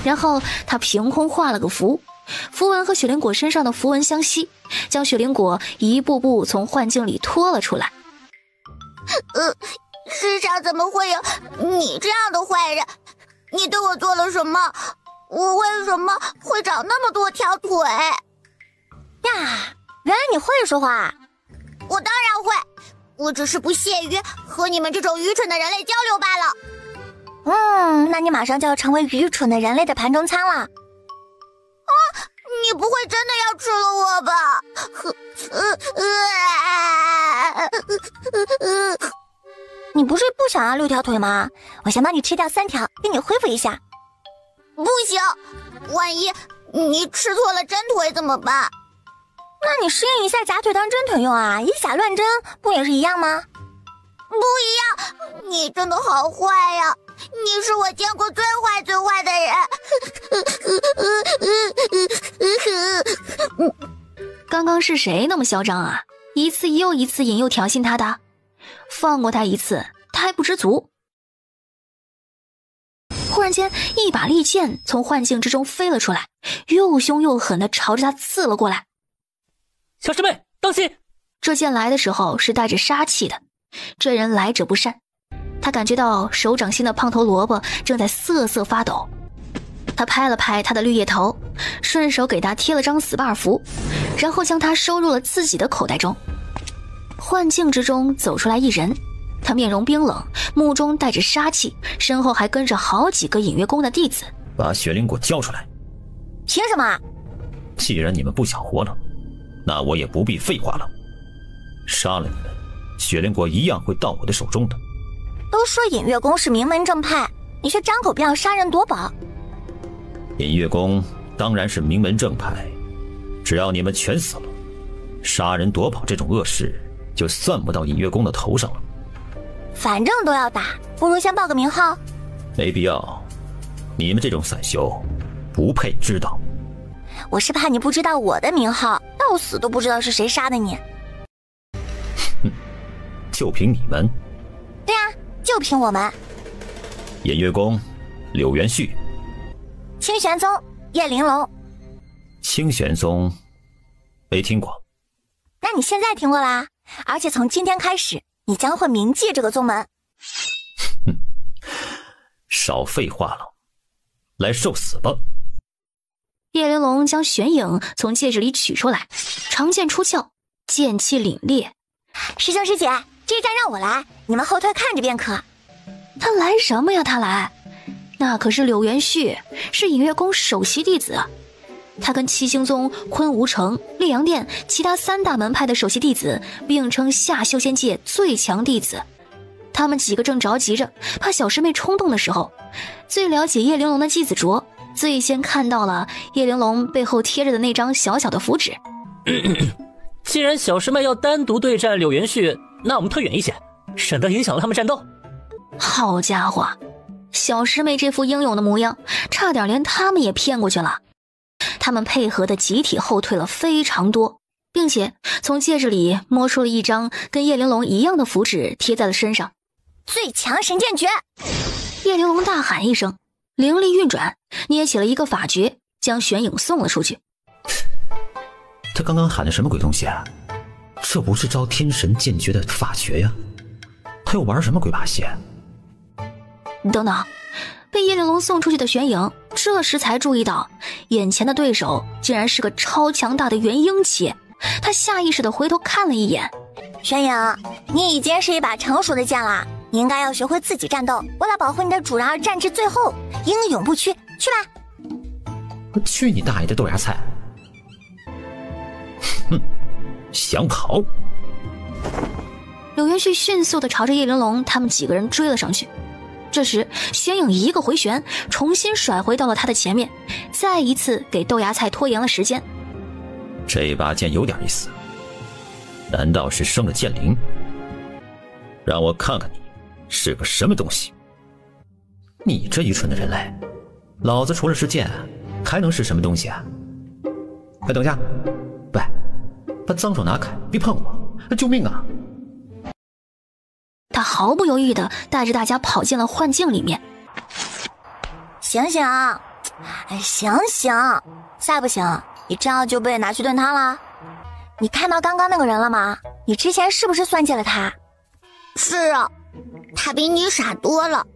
然后他凭空画了个符，符文和雪灵果身上的符文相吸，将雪灵果一步步从幻境里拖了出来。世上怎么会有你这样的坏人？你对我做了什么？我为什么会长那么多条腿？呀，原来你会说话。我当然会，我只是不屑于和你们这种愚蠢的人类交流罢了。那你马上就要成为愚蠢的人类的盘中餐了。你不会真的要吃了我吧？你不是不想要6条腿吗？我想帮你吃掉3条，给你恢复一下。不行，万一你吃错了真腿怎么办？那你适应一下假腿当真腿用啊，以假乱真不也是一样吗？不一样，你真的好坏呀！你是我见过最坏的人。刚刚是谁那么嚣张啊？一次又一次引诱挑衅他的，放过他一次，他还不知足。忽然间，一把利剑从幻境之中飞了出来，又凶又狠地朝着他刺了过来。小师妹，当心！这剑来的时候是带着杀气的，这人来者不善。他感觉到手掌心的胖头萝卜正在瑟瑟发抖，他拍了拍他的绿叶头，顺手给他贴了张死把符，然后将他收入了自己的口袋中。幻境之中走出来一人，他面容冰冷，目中带着杀气，身后还跟着好几个隐月宫的弟子。把雪灵果交出来！凭什么？既然你们不想活了，那我也不必废话了。杀了你们，雪灵果一样会到我的手中的。都说隐月宫是名门正派，你却张口便要杀人夺宝。隐月宫当然是名门正派，只要你们全死了，杀人夺宝这种恶事就算不到隐月宫的头上了。反正都要打，不如先报个名号。没必要，你们这种散修，不配知道。我是怕你不知道我的名号，到死都不知道是谁杀的你。就凭你们？对啊，就凭我们。偃月宫，柳元旭。清玄宗，叶玲珑。清玄宗，没听过。那你现在听过啦？而且从今天开始，你将会铭记这个宗门。少废话了，来受死吧！叶玲珑将玄影从戒指里取出来，长剑出鞘，剑气凛冽。师兄师姐，这一战让我来，你们后退看着便可。他来什么呀？他来，那可是柳元旭，是隐月宫首席弟子。他跟七星宗、昆吾城、烈阳殿其他3大门派的首席弟子并称下修仙界最强弟子。他们几个正着急着，怕小师妹冲动的时候，最了解叶玲珑的季子卓最先看到了叶玲珑背后贴着的那张小小的符纸。既然小师妹要单独对战柳元旭，那我们退远一些，省得影响了他们战斗。好家伙，小师妹这副英勇的模样，差点连他们也骗过去了。他们配合的集体后退了非常多，并且从戒指里摸出了一张跟叶玲珑一样的符纸，贴在了身上。最强神剑诀！叶玲珑大喊一声，灵力运转，捏起了一个法诀，将玄影送了出去。他刚刚喊的什么鬼东西啊？这不是招天神剑诀的法诀呀？他又玩什么鬼把戏？等等，被叶玲珑送出去的玄影这时才注意到，眼前的对手竟然是个超强大的元婴期。他下意识地回头看了一眼。玄影，你已经是一把成熟的剑了，你应该要学会自己战斗，为了保护你的主人而战至最后，英勇不屈。去吧！去你大爷的豆芽菜！哼，想跑？柳元旭迅速地朝着叶玲珑他们几个人追了上去。这时玄影一个回旋，重新甩回到了他的前面，再一次给豆芽菜拖延了时间。这把剑有点意思，难道是生了剑灵？让我看看你是个什么东西！你这愚蠢的人类，老子除了是剑还能是什么东西啊？哎，等一下，喂，把脏手拿开，别碰我！救命啊！他毫不犹豫地带着大家跑进了幻境里面。醒醒，醒醒！再不醒，你这样就被拿去炖汤了。你看到刚刚那个人了吗？你之前是不是算计了他？是啊，他比你傻多了。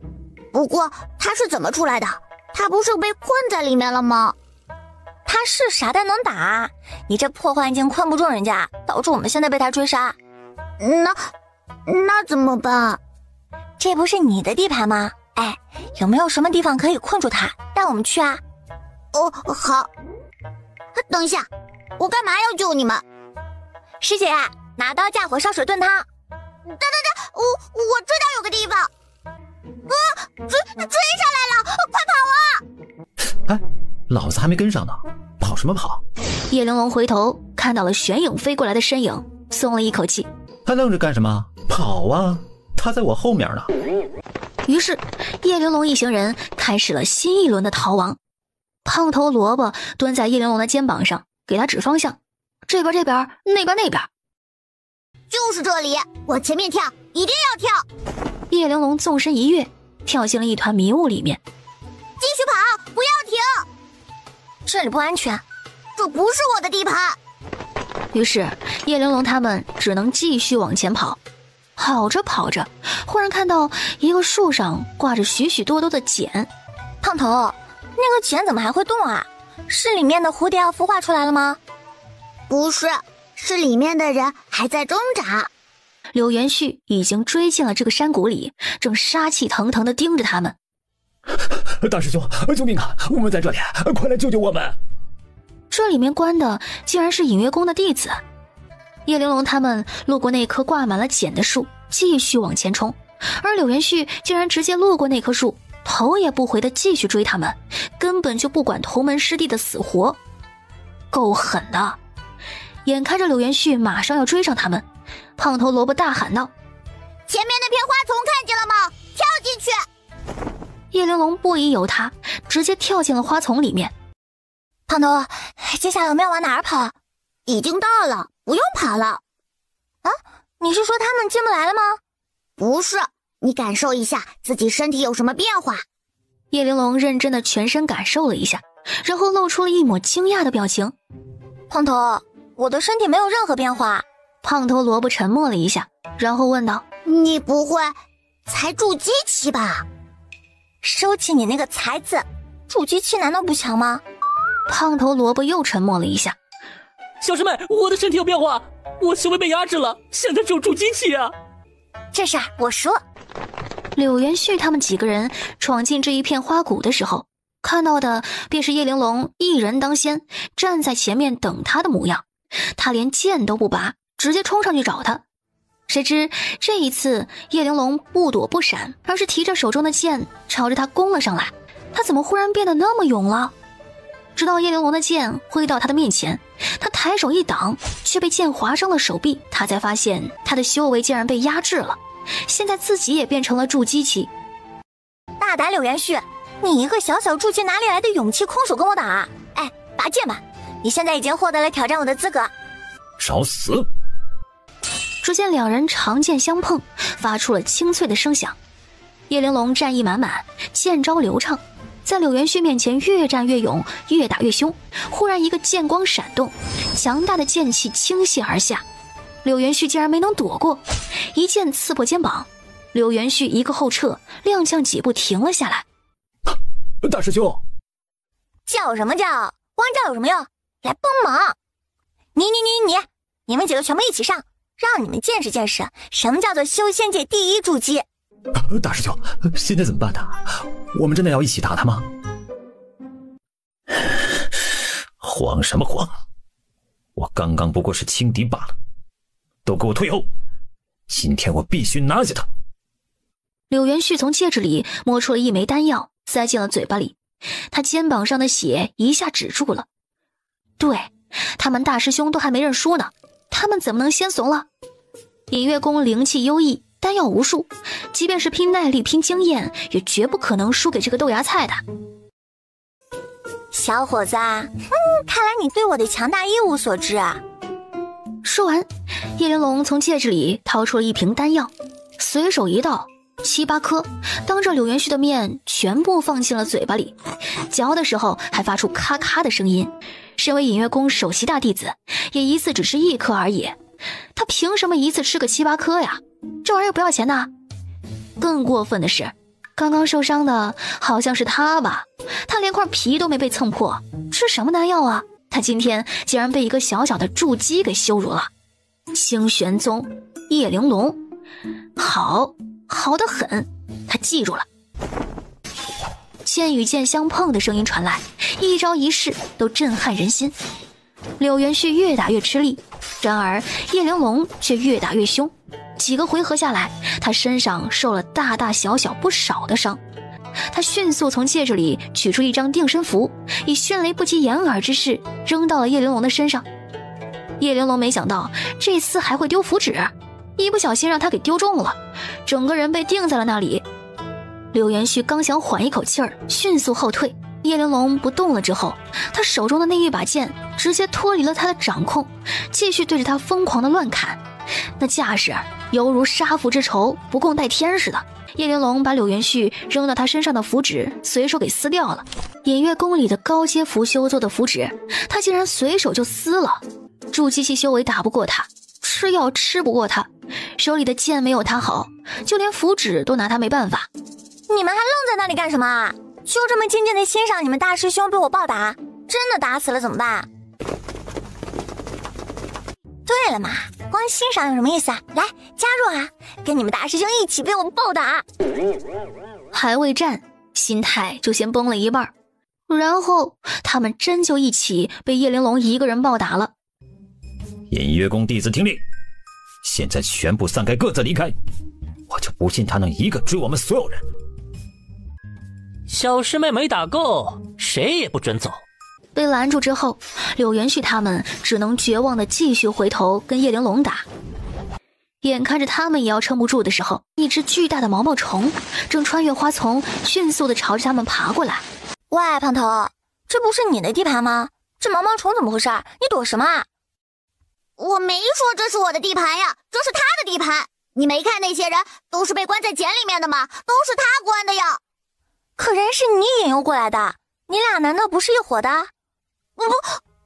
不过他是怎么出来的？他不是被困在里面了吗？他是傻但能打，你这破幻境困不住人家，导致我们现在被他追杀。那怎么办？这不是你的地盘吗？哎，有没有什么地方可以困住他？带我们去啊！哦，好。等一下，我干嘛要救你们？师姐，拿刀架火烧水炖汤。等，我知道有个地方。追上来了，快跑啊！哎，老子还没跟上呢，跑什么跑？叶玲珑回头看到了玄影飞过来的身影，松了一口气。还愣着干什么？跑啊！他在我后面呢。于是叶玲珑一行人开始了新一轮的逃亡。胖头萝卜蹲在叶玲珑的肩膀上，给他指方向，这边，那边。就是这里，往前面跳，一定要跳！叶玲珑纵身一跃，跳进了一团迷雾里面。继续跑，不要停！这里不安全，这不是我的地盘。于是叶玲珑他们只能继续往前跑。跑着，忽然看到一个树上挂着许许多多的茧。胖头，那个茧怎么还会动啊？是里面的蝴蝶要孵化出来了吗？不是，是里面的人还在挣扎。柳元旭已经追进了这个山谷里，正杀气腾腾地盯着他们。大师兄，救命啊！我们在这里，快来救救我们！这里面关的竟然是隐月宫的弟子。叶玲珑他们路过那棵挂满了茧的树，继续往前冲，而柳元旭竟然直接路过那棵树，头也不回地继续追他们，根本就不管同门师弟的死活，够狠的。眼看着柳元旭马上要追上他们，胖头萝卜大喊道：前面那片花丛看见了吗？跳进去！叶玲珑不疑有他，直接跳进了花丛里面。胖头，接下来我们要往哪儿跑？已经到了，不用跑了。啊，你是说他们进不来了吗？不是，你感受一下自己身体有什么变化。叶玲珑认真的全身感受了一下，然后露出了一抹惊讶的表情。胖头，我的身体没有任何变化。胖头萝卜沉默了一下，然后问道：你不会才筑基期吧？收起你那个才字，筑基期难道不强吗？胖头萝卜又沉默了一下。小师妹，我的身体有变化，我修为被压制了，现在只有筑基期啊。这事儿我说。柳元旭他们几个人闯进这一片花谷的时候，看到的便是叶玲珑一人当先，站在前面等他的模样。他连剑都不拔，直接冲上去找他。谁知这一次叶玲珑不躲不闪，而是提着手中的剑朝着他攻了上来。他怎么忽然变得那么勇了？直到叶玲珑的剑挥到他的面前，他抬手一挡，却被剑划伤了手臂。他才发现他的修为竟然被压制了，现在自己也变成了筑基期。大胆柳元旭，你一个小小筑基哪里来的勇气空手跟我打？哎，拔剑吧，你现在已经获得了挑战我的资格。找死！只见两人长剑相碰，发出了清脆的声响。叶玲珑战意满满，剑招流畅，在柳元旭面前越战越勇，越打越凶。忽然一个剑光闪动，强大的剑气倾泻而下，柳元旭竟然没能躲过，一剑刺破肩膀。柳元旭一个后撤，踉跄几步停了下来。大师兄，叫什么叫？光叫有什么用？来帮忙！你们几个全部一起上，让你们见识见识什么叫做修仙界第一筑基。大师兄，现在怎么办呢？我们真的要一起打他吗？慌什么慌？我刚刚不过是轻敌罢了，都给我退后！今天我必须拿下他！柳元旭从戒指里摸出了一枚丹药，塞进了嘴巴里。他肩膀上的血一下止住了。对，他们大师兄都还没认输呢，他们怎么能先怂了？隐月宫灵气优异，丹药无数，即便是拼耐力拼经验，也绝不可能输给这个豆芽菜的。小伙子，看来你对我的强大一无所知啊。说完，叶玲珑从戒指里掏出了一瓶丹药，随手一倒，7、8颗，当着柳元旭的面全部放进了嘴巴里，嚼的时候还发出咔咔的声音。身为隐月宫首席大弟子，也一次只吃1颗而已，他凭什么一次吃个7、8颗呀？这玩意儿不要钱的。更过分的是，刚刚受伤的好像是他吧，他连块皮都没被蹭破，吃什么丹药啊？他今天竟然被一个小小的筑基给羞辱了。清玄宗叶玲珑，好得很，他记住了。剑与剑相碰的声音传来，一招一式都震撼人心。柳元旭越打越吃力，然而叶玲珑却越打越凶。几个回合下来，他身上受了大大小小不少的伤。他迅速从戒指里取出一张定身符，以迅雷不及掩耳之势扔到了叶玲珑的身上。叶玲珑没想到这厮还会丢符纸，一不小心让他给丢中了，整个人被定在了那里。柳元旭刚想缓一口气儿，迅速后退，叶玲珑不动了之后，他手中的那一把剑直接脱离了他的掌控，继续对着他疯狂的乱砍，那架势犹如杀父之仇不共戴天似的。叶玲珑把柳元旭扔到他身上的符纸随手给撕掉了，隐月宫里的高阶符修做的符纸，他竟然随手就撕了。筑基期修为打不过他，吃药吃不过他，手里的剑没有他好，就连符纸都拿他没办法。你们还愣在那里干什么啊？就这么静静的欣赏你们大师兄被我暴打，真的打死了怎么办？对了嘛，光欣赏有什么意思啊？来加入啊，跟你们大师兄一起被我暴打。还未战，心态就先崩了一半，然后他们真就一起被叶玲珑一个人暴打了。隐月宫弟子听令，现在全部散开，各自离开，我就不信他能一个追我们所有人。小师妹没打够，谁也不准走。被拦住之后，柳元旭他们只能绝望地继续回头跟叶玲珑打。眼看着他们也要撑不住的时候，一只巨大的毛毛虫正穿越花丛，迅速地朝着他们爬过来。喂，胖头，这不是你的地盘吗？这毛毛虫怎么回事？你躲什么啊？我没说这是我的地盘呀，这是他的地盘。你没看那些人都是被关在茧里面的吗？都是他关的呀。可人是你引诱过来的，你俩难道不是一伙的？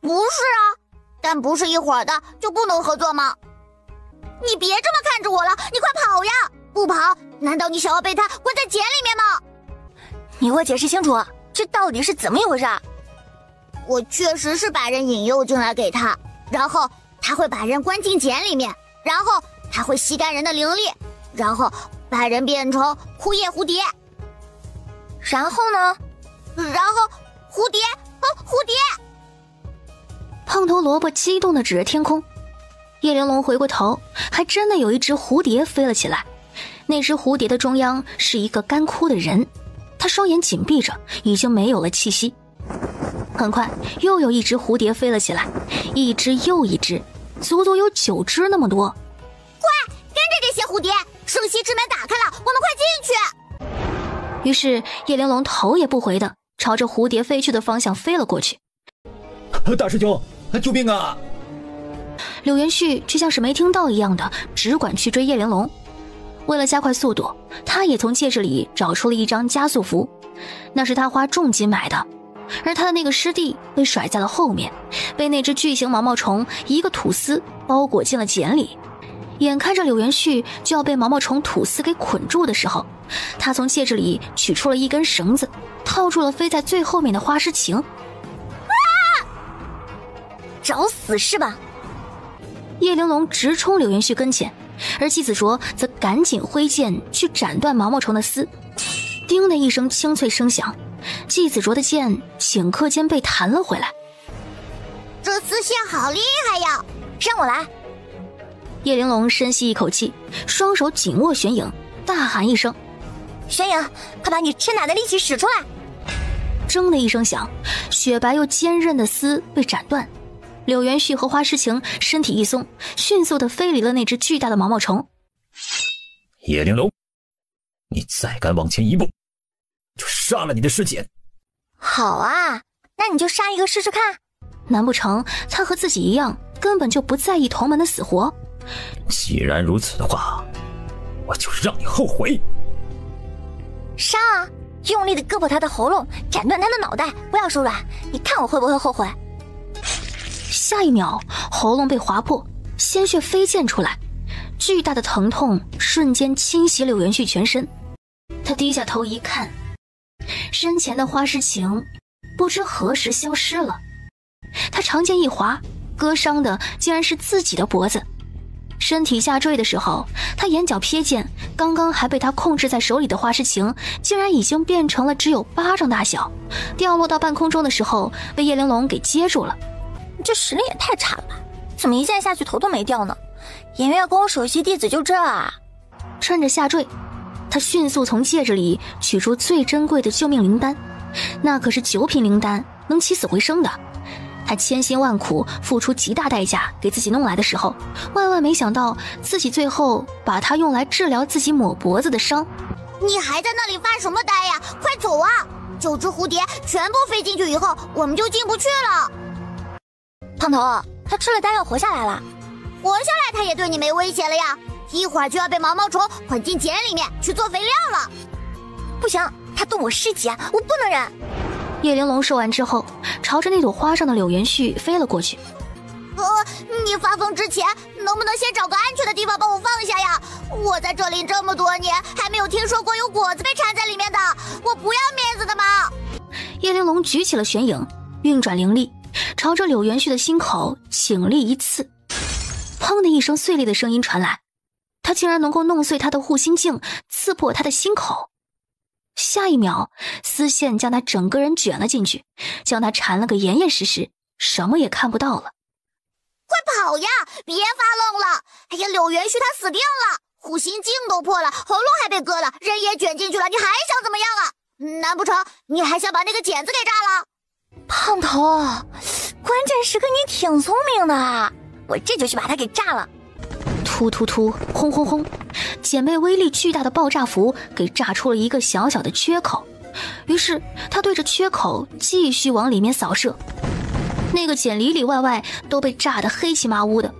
不是啊，但不是一伙的就不能合作吗？你别这么看着我了，你快跑呀！不跑，难道你想要被他关在茧里面吗？你给我解释清楚，这到底是怎么一回事？我确实是把人引诱进来给他，然后他会把人关进茧里面，然后他会吸干人的灵力，然后把人变成枯叶蝴蝶。然后呢？然后蝴蝶，蝴蝶！胖头萝卜激动地指着天空。叶玲珑回过头，还真的有一只蝴蝶飞了起来。那只蝴蝶的中央是一个干枯的人，他双眼紧闭着，已经没有了气息。很快又有一只蝴蝶飞了起来，一只又一只，足足有9只那么多。快跟着这些蝴蝶，圣溪之门打开了，我们快进去！于是叶玲珑头也不回的朝着蝴蝶飞去的方向飞了过去。大师兄，救命啊！柳元旭却像是没听到一样的，只管去追叶玲珑。为了加快速度，他也从戒指里找出了一张加速符，那是他花重金买的。而他的那个师弟被甩在了后面，被那只巨型毛毛虫一个吐丝包裹进了茧里。眼看着柳元旭就要被毛毛虫吐丝给捆住的时候，他从戒指里取出了一根绳子，套住了飞在最后面的花诗晴。找死是吧？叶玲珑直冲柳元旭跟前，而季子卓则赶紧挥剑去斩断毛毛虫的丝。叮的一声清脆声响，季子卓的剑顷刻间被弹了回来。这丝线好厉害呀！让我来！叶玲珑深吸一口气，双手紧握玄影，大喊一声：“玄影，快把你吃奶的力气使出来！”铮的一声响，雪白又坚韧的丝被斩断。柳元旭和花诗晴身体一松，迅速地飞离了那只巨大的毛毛虫。叶玲珑，你再敢往前一步，就杀了你的师姐！好啊，那你就杀一个试试看。难不成他和自己一样，根本就不在意同门的死活？既然如此的话，我就让你后悔。杀啊！用力地割破他的喉咙，斩断他的脑袋，不要手软，你看我会不会后悔？下一秒，喉咙被划破，鲜血飞溅出来，巨大的疼痛瞬间侵袭柳元旭全身。他低下头一看，身前的花诗晴不知何时消失了。他长剑一划，割伤的竟然是自己的脖子。身体下坠的时候，他眼角瞥见刚刚还被他控制在手里的花诗晴，竟然已经变成了只有巴掌大小，掉落到半空中的时候被叶玲珑给接住了。这实力也太差了吧，怎么一剑下去头都没掉呢？颜月宫首席弟子就这啊！趁着下坠，他迅速从戒指里取出最珍贵的救命灵丹，那可是9品灵丹，能起死回生的。他千辛万苦付出极大代价给自己弄来的时候，万万没想到自己最后把它用来治疗自己抹脖子的伤。你还在那里发什么呆呀？快走啊！9只蝴蝶全部飞进去以后，我们就进不去了。胖头，他吃了丹药活下来了。活下来他也对你没威胁了呀，一会儿就要被毛毛虫捆进茧里面去做肥料了。不行，他动我师姐，我不能忍。叶玲珑说完之后，朝着那朵花上的柳元旭飞了过去。你发疯之前能不能先找个安全的地方把我放下呀？我在这里这么多年，还没有听说过有果子被缠在里面的，我不要面子的嘛！叶玲珑举起了玄影，运转灵力，朝着柳元旭的心口倾力一刺。砰的一声碎裂的声音传来，他竟然能够弄碎他的护心镜，刺破他的心口。下一秒，丝线将他整个人卷了进去，将他缠了个严严实实，什么也看不到了。快跑呀！别发愣了！哎呀，柳元旭他死定了，护心镜都破了，喉咙还被割了，人也卷进去了，你还想怎么样啊？难不成你还想把那个茧子给炸了？胖头，关键时刻你挺聪明的，我这就去把它给炸了。突突突，轰轰轰，简被威力巨大的爆炸符给炸出了一个小小的缺口。于是他对着缺口继续往里面扫射，那个简里里外外都被炸得黑漆麻乌的。